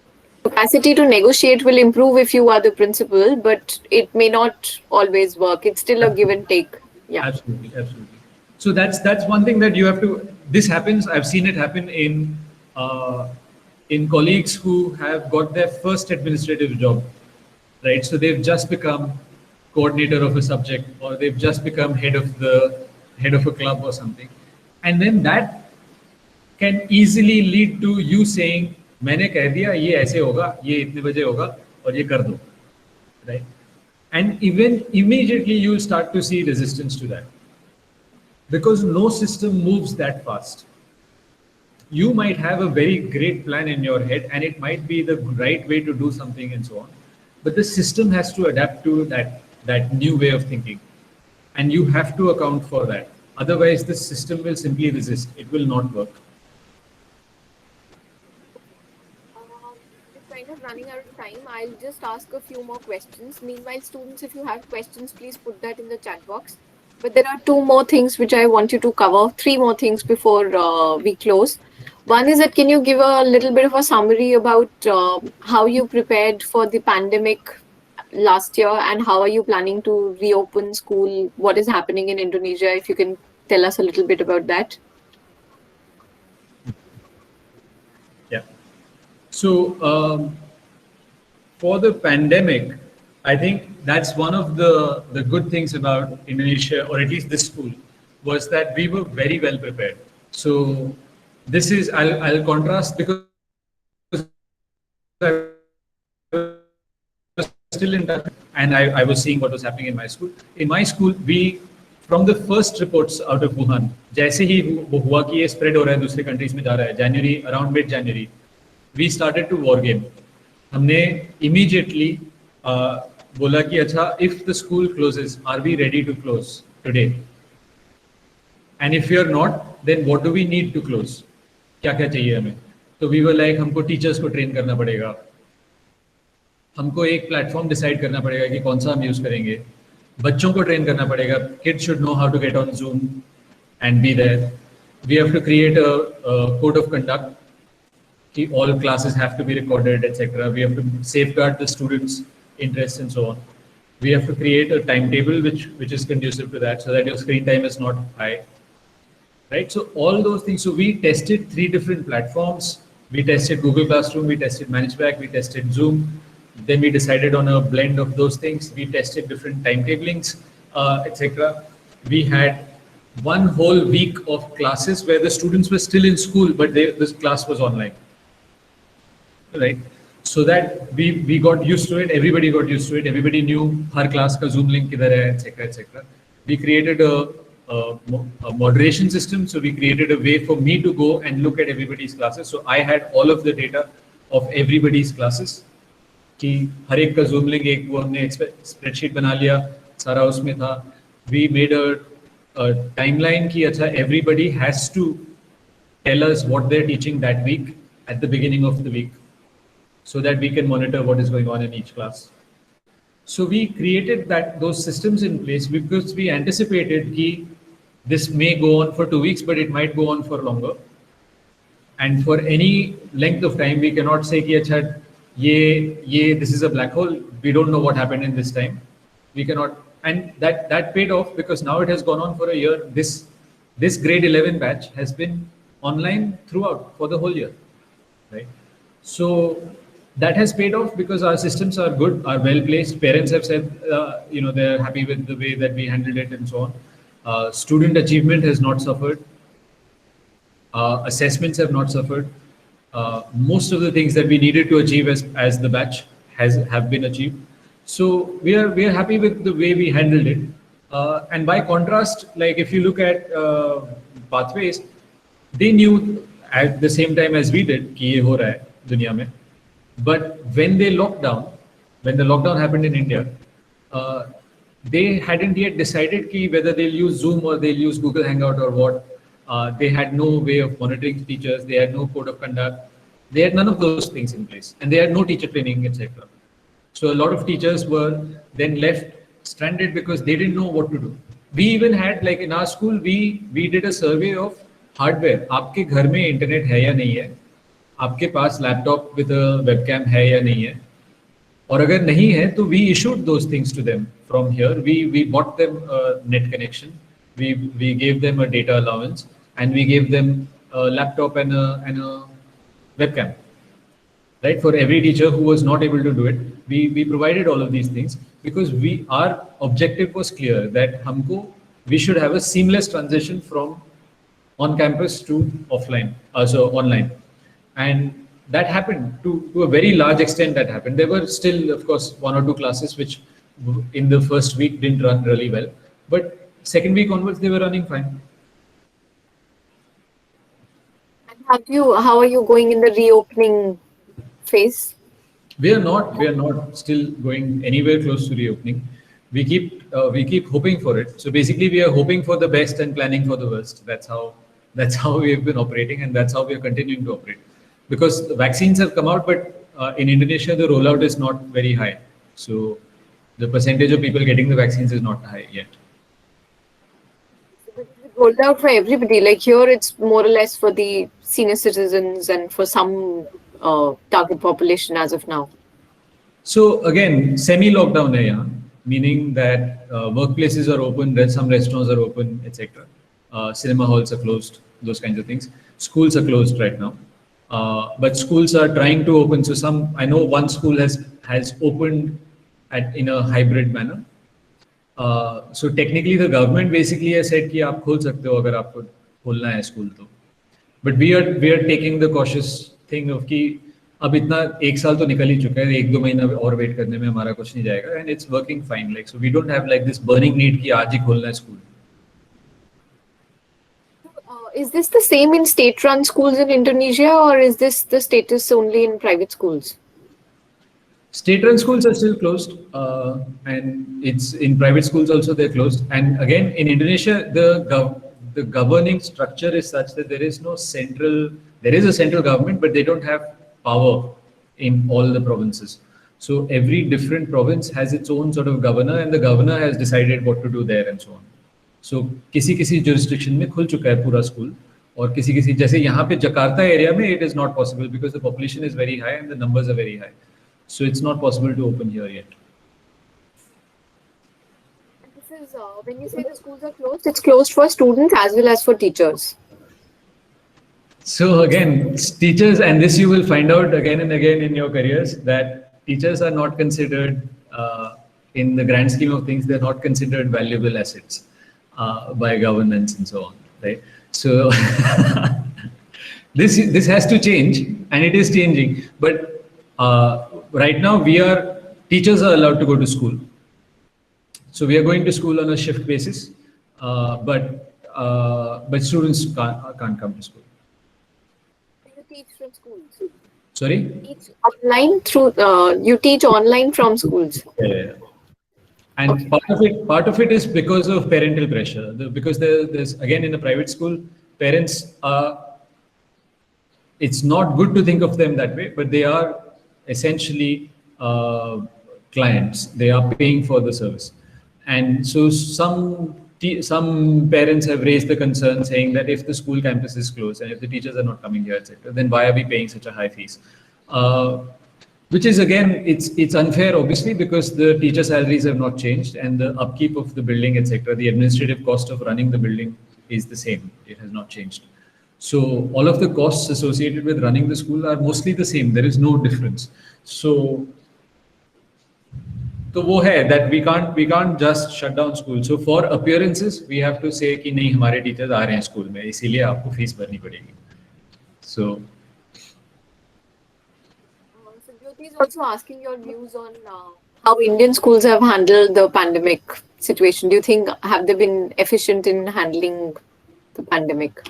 capacity to negotiate will improve if you are the principal, but it may not always work. It's still a give and take. Yeah. Absolutely. So that's one thing that you have to. This happens. I've seen it happen in in colleagues who have got their first administrative job, right? So they've just become coordinator of a subject, or they've just become head of a club or something, and then that can easily lead to you saying, मैंने कह दिया ये ऐसे होगा, ये इतने बजे होगा और ये कर दो, right? And even immediately you start to see resistance to that, because no system moves that fast. You might have a very great plan in your head and it might be the right way to do something and so on, but the system has to adapt to that new way of thinking, and you have to account for that. Otherwise the system will simply resist. It will not work. We're kind of running out of time. I'll just ask a few more questions. Meanwhile, students, if you have questions, please put that in the chat box. But there are two more things which I want you to cover, three more things before we close. One is that can you give a little bit of a summary about how you prepared for the pandemic last year and how are you planning to reopen school? What is happening in Indonesia? If you can tell us a little bit about that. Yeah. So for the pandemic, I think that's one of the good things about Indonesia, or at least this school, was that we were very well prepared. So this is, I'll contrast, because I was still in touch and I was seeing what was happening in my school. In my school, we, from the first reports out of Wuhan, जैसे ही वो हुआ कि ये spread हो रहा है दूसरे countries में जा रहा है, January, around mid-January, we started to war game. हमने immediately बोला कि अच्छा, if the school closes, are we ready to close today? And if you're not, then what do we need to close? क्या क्या चाहिए हमें? तो we were like, हमको teachers को train करना पड़ेगा, हमको एक प्लेटफॉर्म डिसाइड करना पड़ेगा कि कौन सा हम यूज करेंगे, बच्चों को ट्रेन करना पड़ेगा, kids should know how to get on Zoom and be there. We have to create a code of conduct. All classes have to be recorded, etc. We have to safeguard the students' interests and so on. We have to create a timetable which is conducive to that, so that your screen time is not high. Right? So all those things. So we tested 3 different platforms. We tested Google Classroom, we tested Management, we tested Zoom. Then we decided on a blend of those things. We tested different timetablings, etc. We had one whole week of classes where the students were still in school, but this class was online. Right? So that we got used to it. Everybody got used to it. Everybody knew her class ka Zoom link kidhar hai, etc., etc. We created a moderation system. So we created a way for me to go and look at everybody's classes. So I had all of the data of everybody's classes. कि हर एक का Zoom link एक वो हमने spreadsheet बना लिया, सारा उसमें था. We made a timeline कि अच्छा, everybody has to tell us what they're teaching that week at the beginning of the week, so that we can monitor what is going on in each class. So we created those systems in place because we anticipated कि this may go on for 2 weeks, but it might go on for longer. And for any length of time, we cannot say कि अच्छा, this is a black hole. We don't know what happened in this time. We cannot, and that paid off because now it has gone on for a year. This grade 11 batch has been online throughout for the whole year, right? So that has paid off because our systems are good, are well placed. Parents have said, they're happy with the way that we handled it and so on. Student achievement has not suffered. Assessments have not suffered. Most of the things that we needed to achieve as the batch have been achieved. So we are happy with the way we handled it. And by contrast, like if you look at pathways, they knew at the same time as we did कि ये हो रहा है दुनिया में. But when the lockdown happened in India, they hadn't yet decided whether they'll use Zoom or they'll use Google Hangout or what. They had no way of monitoring teachers. They had no code of conduct. They had none of those things in place, and they had no teacher training, etc. So a lot of teachers were then left stranded because they didn't know what to do. We even had, like in our school, we did a survey of hardware. आपके घर में internet है या नहीं है? आपके पास laptop with a webcam है या नहीं है? और अगर नहीं है, तो we issued those things to them from here. We bought them a net connection. We gave them a data allowance. And we gave them a laptop and a webcam. right? For every teacher who was not able to do it, we provided all of these things because our objective was clear that we should have a seamless transition from on campus to offline, so online. And that happened to a very large extent. That happened. There were still, of course, one or two classes which in the first week didn't run really well, but second week onwards they were running fine. How are you going in the reopening phase? We are not still going anywhere close to reopening. We keep hoping for it. So basically, we are hoping for the best and planning for the worst. That's how we have been operating, and that's how we are continuing to operate. Because the vaccines have come out, but in Indonesia the rollout is not very high. So the percentage of people getting the vaccines is not high yet. Rolled out for everybody. Like here, it's more or less for the senior citizens and for some target population as of now. So again, semi-lockdown hai yahan, meaning that workplaces are open, some restaurants are open, etc. Cinema halls are closed, those kinds of things. Schools are closed right now, but schools are trying to open. So I know one school has opened in a hybrid manner. So technically, the government basically has said कि आप खोल सकते हो अगर आपको खोलना है school तो. But we are taking the cautious thing of कि अब इतना एक साल तो निकल ही चुका है, एक दो महीना और वेट करने में हमारा कुछ नहीं जाएगा, and it's working fine. Like so, we don't have like this burning need कि आज ही खोलना है school. Is this the same in state-run schools in Indonesia, or is this the status only in private schools? State-run schools are still closed, and it's in private schools also they're closed. And again, in Indonesia, the governing structure is such that there is a central government, but they don't have power in all the provinces. So every different province has its own sort of governor, and the governor has decided what to do there and so on. So किसी jurisdiction में खुल चुका है पूरा school, और किसी जैसे यहाँ पे जकार्ता area में it is not possible because the population is very high and the numbers are very high. So it's not possible to open here yet. This is when you say the schools are closed, it's closed for students as well as for teachers. So again, teachers, and this you will find out again and again in your careers, that teachers are not considered, in the grand scheme of things, they're not considered valuable assets by governance and so on, right? So this has to change, and it is changing. But right now, teachers are allowed to go to school. So we are going to school on a shift basis, but students can't come to school. You teach from schools. Sorry? Teach online through. You teach online from schools. Yeah. And okay. part of it is because of parental pressure. Because there's again in a private school, parents are. It's not good to think of them that way, but they are essentially clients. They are paying for the service, and so some parents have raised the concern saying that if the school campus is closed and if the teachers are not coming here, etc., then why are we paying such a high fees? Which is again, it's unfair, obviously, because the teacher salaries have not changed and the upkeep of the building, etc., the administrative cost of running the building is the same. It has not changed. So all of the costs associated with running the school are mostly the same. There is no difference. So वो है that we can't just shut down school. So for appearances, we have to say कि नहीं हमारे teachers आ रहे हैं school में, इसीलिए आपको fees भरनी पड़ेगी. So Jyoti is also asking your views on how Indian schools have handled the pandemic situation. Do you think have they been efficient in handling the pandemic?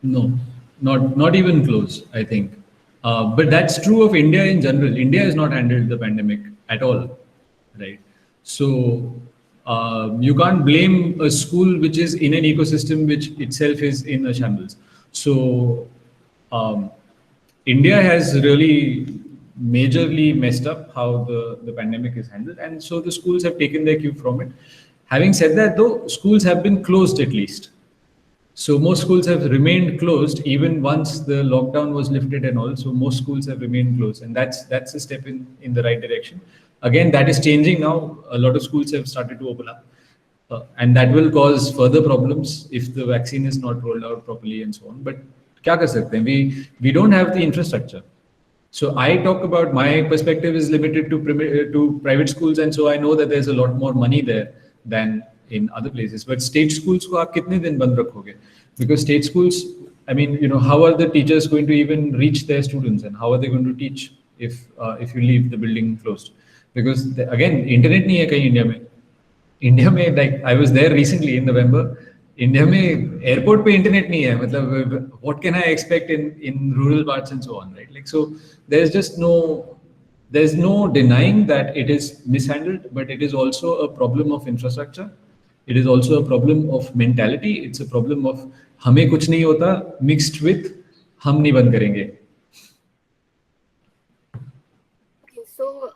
No, not even close, I think. But that's true of India in general. India has not handled the pandemic at all, right? So you can't blame a school which is in an ecosystem which itself is in a shambles. So India has really majorly messed up how the pandemic is handled, and so the schools have taken their cue from it. Having said that, though, schools have been closed at least. So most schools have remained closed even once the lockdown was lifted and all. So most schools have remained closed, and that's a step in the right direction. Again, that is changing now. A lot of schools have started to open up, and that will cause further problems if the vaccine is not rolled out properly and so on. But क्या कर सकते हैं? We don't have the infrastructure. So I talk about my perspective is limited to private schools, and so I know that there's a lot more money there than in other places. But state schools को आप कितने दिन बंद रखोगे? Because state schools, I mean, how are the teachers going to even reach their students, and how are they going to teach if you leave the building closed? Because again, internet नहीं है कहीं India में. India में like I was there recently in November. India में airport पे internet नहीं है, मतलब what can I expect in rural parts and so on, right? Like, so there's no denying that it is mishandled, but it is also a problem of infrastructure. It is also a problem of mentality. It's a problem of हमें कुछ नहीं होता mixed with हम नहीं बंद करेंगे. Okay, so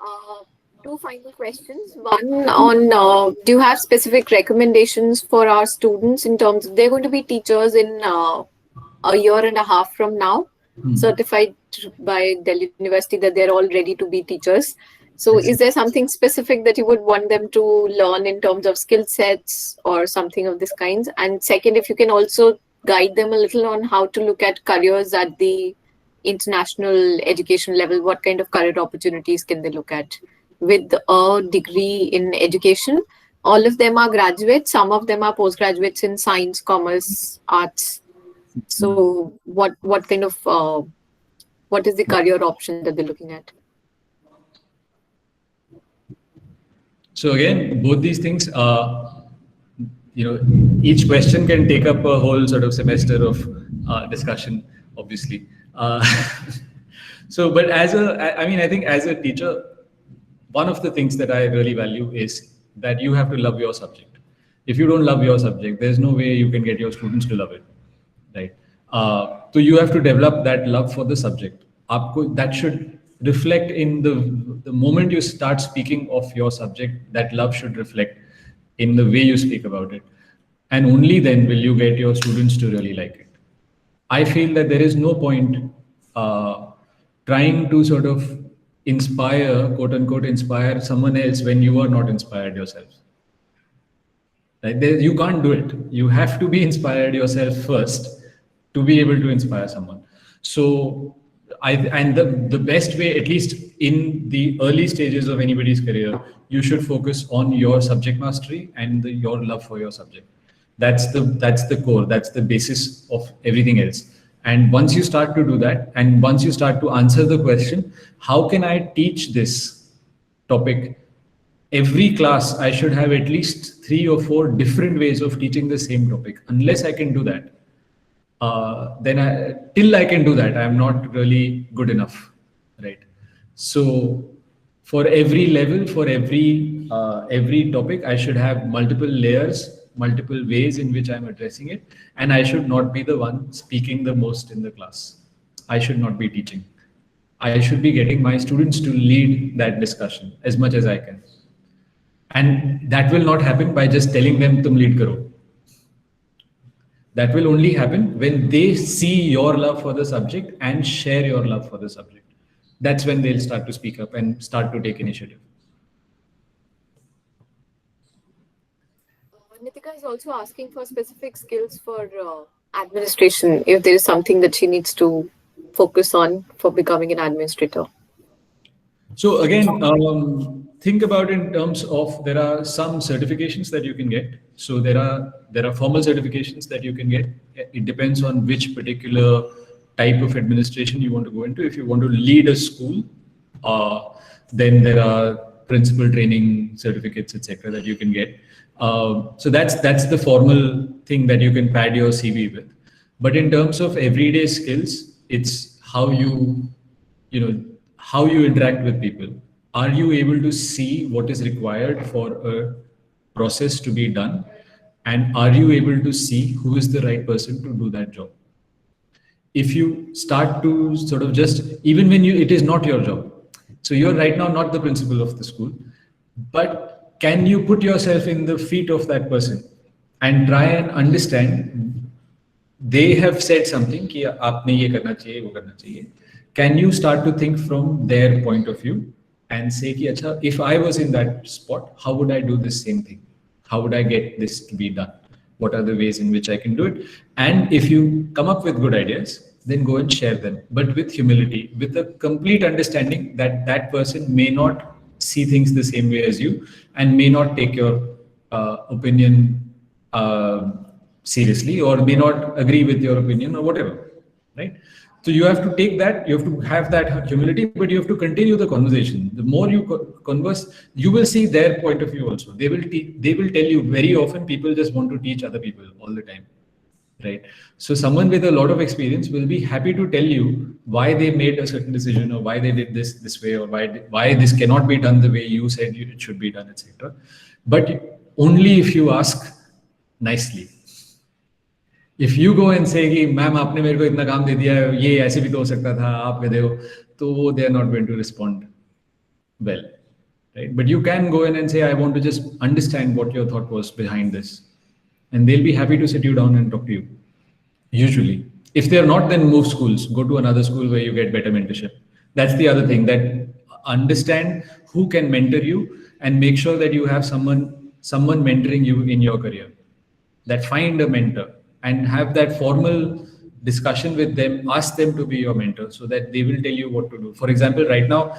two final questions. One on, do you have specific recommendations for our students in terms of, they're going to be teachers in a year and a half from now, certified by Delhi University that they're all ready to be teachers. So is there something specific that you would want them to learn in terms of skill sets or something of this kind? And second, if you can also guide them a little on how to look at careers at the international education level, what kind of career opportunities can they look at with a degree in education? All of them are graduates, some of them are postgraduates in science, commerce, arts. So what kind of what is the career option that they're looking at? So again, both these things are, each question can take up a whole sort of semester of discussion, obviously. So, but I think as a teacher, one of the things that I really value is that you have to love your subject. If you don't love your subject, there's no way you can get your students to love it, right? So you have to develop that love for the subject. That should reflect in the moment you start speaking of your subject. That love should reflect in the way you speak about it, and only then will you get your students to really like it. I feel that there is no point trying to sort of inspire, quote unquote, inspire someone else when you are not inspired yourself. Right? You can't do it. You have to be inspired yourself first to be able to inspire someone. So the best way, at least in the early stages of anybody's career, you should focus on your subject mastery and your love for your subject. That's the core. That's the basis of everything else. And once you start to do that, and once you start to answer the question, how can I teach this topic? Every class, I should have at least 3 or 4 different ways of teaching the same topic. Unless I can do that, till I can do that, I'm not really good enough, right? So for every level, for every topic, I should have multiple layers, multiple ways in which I'm addressing it, and I should not be the one speaking the most in the class. I should not be teaching. I should be getting my students to lead that discussion as much as I can. And that will not happen by just telling them tum lead karo. That will only happen when they see your love for the subject and share your love for the subject. That's when they'll start to speak up and start to take initiative. Nitika is also asking for specific skills for administration, if there is something that she needs to focus on for becoming an administrator. So again, think about it in terms of, there are some certifications that you can get. So there are formal certifications that you can get. It depends on which particular type of administration you want to go into. If you want to lead a school, then there are principal training certificates, etc., that you can get. So that's the formal thing that you can pad your CV with. But in terms of everyday skills, it's how you interact with people. Are you able to see what is required for a process to be done? And are you able to see who is the right person to do that job? If you start to sort of just, even when it is not your job. So you're right now not the principal of the school, but can you put yourself in the feet of that person and try and understand? They have said something कि आपने ये करना चाहिए, वो करना चाहिए. Can you start to think from their point of view and say कि अच्छा, if I was in that spot, how would I do this same thing? How would I get this to be done? What are the ways in which I can do it? And if you come up with good ideas, then go and share them, but with humility, with a complete understanding that that person may not see things the same way as you and may not take your opinion uh, seriously, or may not agree with your opinion or whatever, right? So you have to take that, you have to have that humility, but you have to continue the conversation. The more you converse, you will see their point of view also. They will tell you. Very often people just want to teach other people all the time, right? So someone with a lot of experience will be happy to tell you why they made a certain decision, or why they did this way, or why this cannot be done the way you said it should be done, etc. But only if you ask nicely. If you go and say कि ma'am आपने मेरे को इतना काम दे दिया है, ये ऐसे भी तो हो सकता था, आप गधे हो, तो वो they are not going to respond well, right? But you can go in and say, I want to just understand what your thought was behind this, and they'll be happy to sit you down and talk to you. Usually, if they're not, then move schools, go to another school where you get better mentorship. That's the other thing, that understand who can mentor you, and make sure that you have someone mentoring you in your career. That find a mentor and have that formal discussion with them, ask them to be your mentor, so that they will tell you what to do. For example, right now,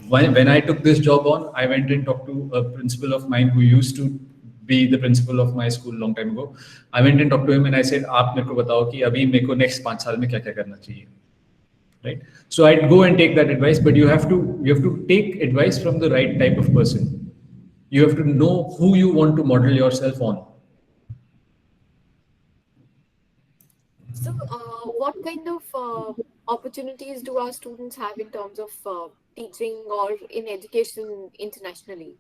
when I took this job on, I went and talked to a principal of mine who used to be the principal of my school long time ago. I went and talked to him and I said, आप मेरे को बताओ कि अभी मेरे को next 5 साल में क्या क्या करना चाहिए, right? So I'd go and take that advice, but you have to take advice from the right type of person. You have to know who you want to model yourself on. So, what kind of opportunities do our students have in terms of teaching or in education internationally?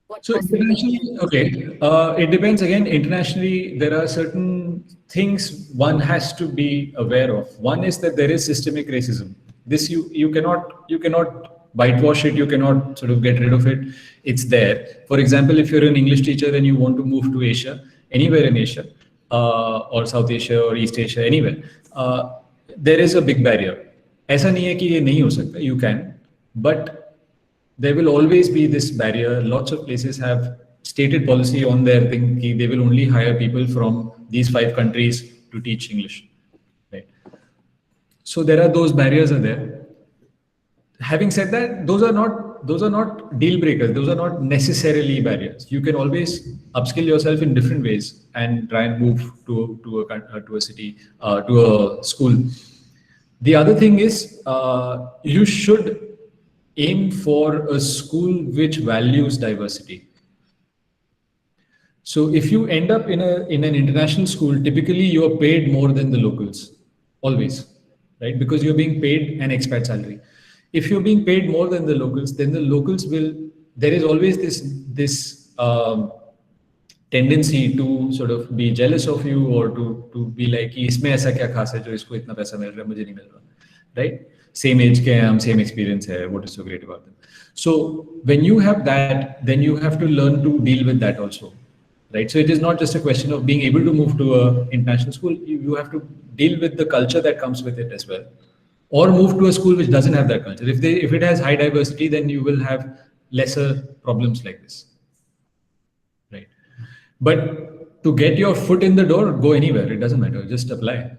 What So internationally, okay, it depends again. Internationally, there are certain things one has to be aware of. One is that there is systemic racism. This you cannot whitewash it. You cannot sort of get rid of it. It's there. For example, if you're an English teacher and you want to move to Asia, anywhere in Asia, or South Asia or East Asia, anywhere, there is a big barrier. ऐसा नहीं है कि ये नहीं हो सकता. You can, but there will always be this barrier. Lots of places have stated policy on their thing कि they will only hire people from these 5 countries to teach English, right? So there are those barriers are there. Having said that, those are not deal breakers. Those are not necessarily barriers. You can always upskill yourself in different ways and try and move to a city, to a school. The other thing is, you should aim for a school which values diversity. So if you end up in an international school, typically you are paid more than the locals, always, right? Because you're being paid an expat salary. If you're being paid more than the locals, then the locals will. There is always this tendency to sort of be jealous of you, or to be like, इसमें ऐसा क्या खास है जो इसको इतना पैसा मिल रहा है, मुझे नहीं मिल रहा, right? Same age के हम, same experience है. What is so great about them? So when you have that, then you have to learn to deal with that also, right? So it is not just a question of being able to move to an international school. You have to deal with the culture that comes with it as well, or move to a school which doesn't have that culture. If it has high diversity, then you will have lesser problems like this, right? But to get your foot in the door, go anywhere. It doesn't matter. Just apply.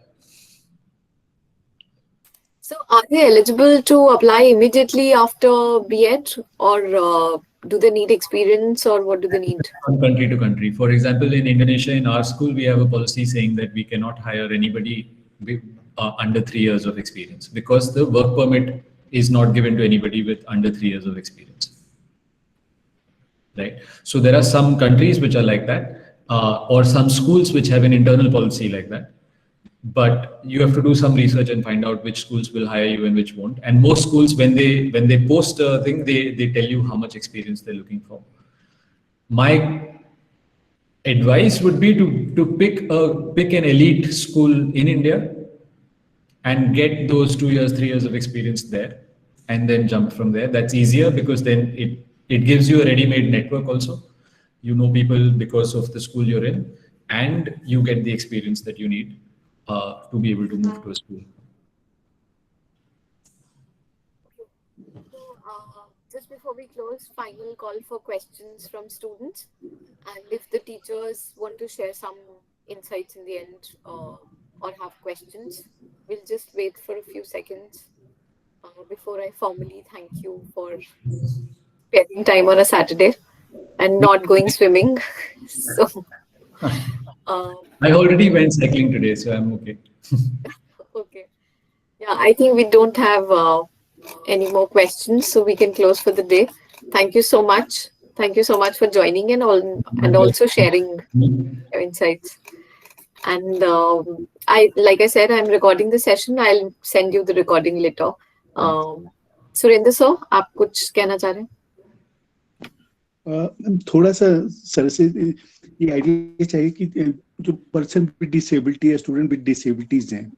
So, are they eligible to apply immediately after B.Ed, or do they need experience, or what do they need? From country to country. For example, in Indonesia, in our school, we have a policy saying that we cannot hire anybody with, under 3 years of experience, because the work permit is not given to anybody with under 3 years of experience. Right. So there are some countries which are like that, or some schools which have an internal policy like that. But you have to do some research and find out which schools will hire you and which won't. And most schools, when they post a thing, they tell you how much experience they're looking for. My advice would be to pick an elite school in India and get those 2 years, 3 years of experience there, and then jump from there. That's easier, because then it gives you a ready-made network also. You know people because of the school you're in, and you get the experience that you need to be able to move to a school. So, just before we close, final call for questions from students, and if the teachers want to share some insights in the end, or have questions. We'll just wait for a few seconds before I formally thank you for spending time on a Saturday and not going swimming. So, um, I already went cycling today, so I'm okay. okay. Yeah, I think we don't have any more questions, so we can close for the day. Thank you so much. Thank you so much for joining in all, My and also pleasure. sharing your insights. And I, like I said, I'm recording the session. I'll send you the recording later. Surendra sir, आप कुछ कहना चाह रहे हैं? थोड़ा सा sir से ये आइडिया चाहिए कि जो पर्सन विद डिसेबिलिटी है, स्टूडेंट विद डिसेबिलिटीज हैं,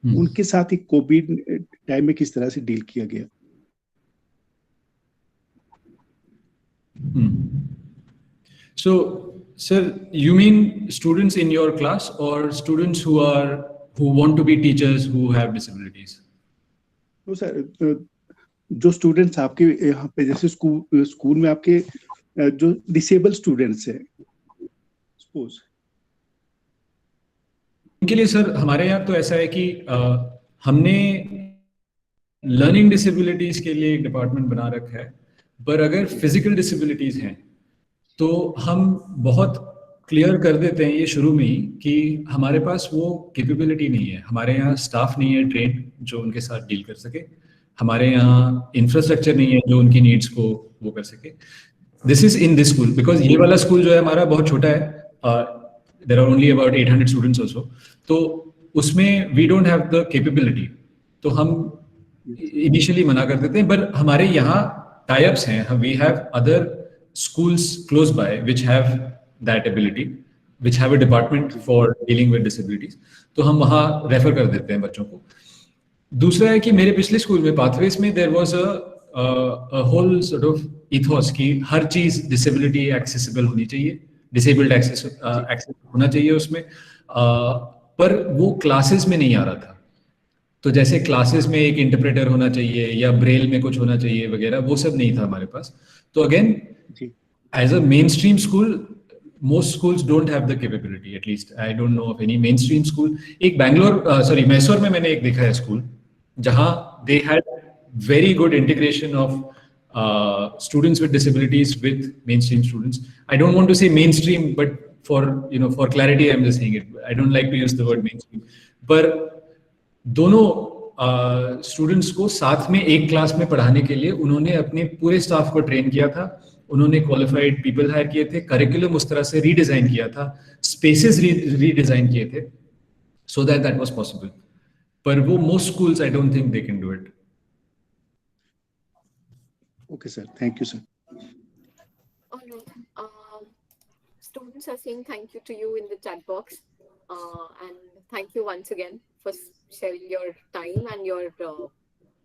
उनके साथ एक कोविड टाइम में किस तरह से डील किया गया? So, sir, you mean students in your class or students who want to be teachers who have disabilities? तो सर, जो स्टूडेंट्स आपके यहाँ पे जैसे स्कूल में आपके जो डिसेबल स्टूडेंट्स हैं, सपोज उनके लिए सर हमारे यहाँ तो ऐसा है कि हमने लर्निंग डिसेबिलिटीज के लिए एक डिपार्टमेंट बना रखा है, पर अगर फिजिकल डिसेबिलिटीज हैं तो हम बहुत क्लियर कर देते हैं ये शुरू में ही कि हमारे पास वो कैपेबिलिटी नहीं है, हमारे यहाँ स्टाफ नहीं है ट्रेन जो उनके साथ डील कर सके, हमारे यहाँ इंफ्रास्ट्रक्चर नहीं है जो उनकी नीड्स को वो कर सके. This is in this school, because ये वाला स्कूल जो है हमारा बहुत छोटा है, there are only about 800 students also, तो उसमें we don't have the capability, तो हम इनिशियली मना कर देते हैं. पर हमारे यहाँ टाइप्स हैं, we have other schools close by which have that ability, which have a department for dealing with disabilities, तो हम वहाँ रेफर कर देते हैं बच्चों को. दूसरा है कि मेरे पिछले स्कूल में पाथवेज में there was a whole sort of ethos कि हर चीज डिसेबिलिटी एक्सेसिबल होनी चाहिए, डिसेबल्ड एक्सेस होना चाहिए उसमें, पर वो क्लासेस में नहीं आ रहा था. तो जैसे क्लासेस में एक इंटरप्रेटर होना चाहिए या ब्रेल में कुछ होना चाहिए वगैरह, वो सब नहीं था हमारे पास. तो again as a mainstream school, most schools don't have the capability, at least I don't know of any mainstream school. एक बैंगलोर मैसूर में मैंने एक देखा है स्कूल जहाँ they had very good integration of students with disabilities with mainstream students. I don't want to say mainstream, but for clarity I'm just saying it. I don't like to use the word mainstream. पर दोनों students को साथ में एक class में पढ़ाने के लिए उन्होंने अपने पूरे स्टाफ को ट्रेन किया था, उन्होंने क्वालिफाइड पीपल हायर किए थे, करिकुलम उस तरह से रीडिजाइन किया था, स्पेसेस रीडिजाइन किए थे, सो दैट वाज पॉसिबल. पर वो most schools I don't think they can do it. Okay sir, thank you sir. Students are saying thank you to you in the chat box, and thank you once again for sharing your time and your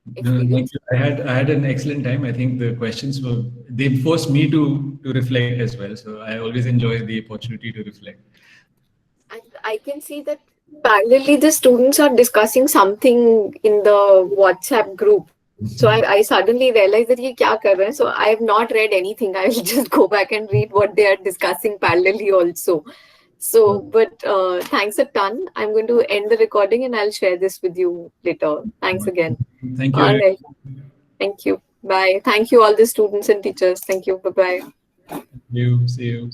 experience. I had an excellent time. I think the questions they forced me to reflect as well. So I always enjoy the opportunity to reflect. And I can see that parallelly the students are discussing something in the WhatsApp group. So I suddenly realized that ये क्या कर रहे हैं. So I have not read anything. I will just go back and read what they are discussing parallelly also. So, but thanks a ton. I'm going to end the recording and I'll share this with you later. Thanks again. Thank you. All right. Thank you. Bye. Thank you all the students and teachers. Thank you. Bye-bye. Thank you. See you.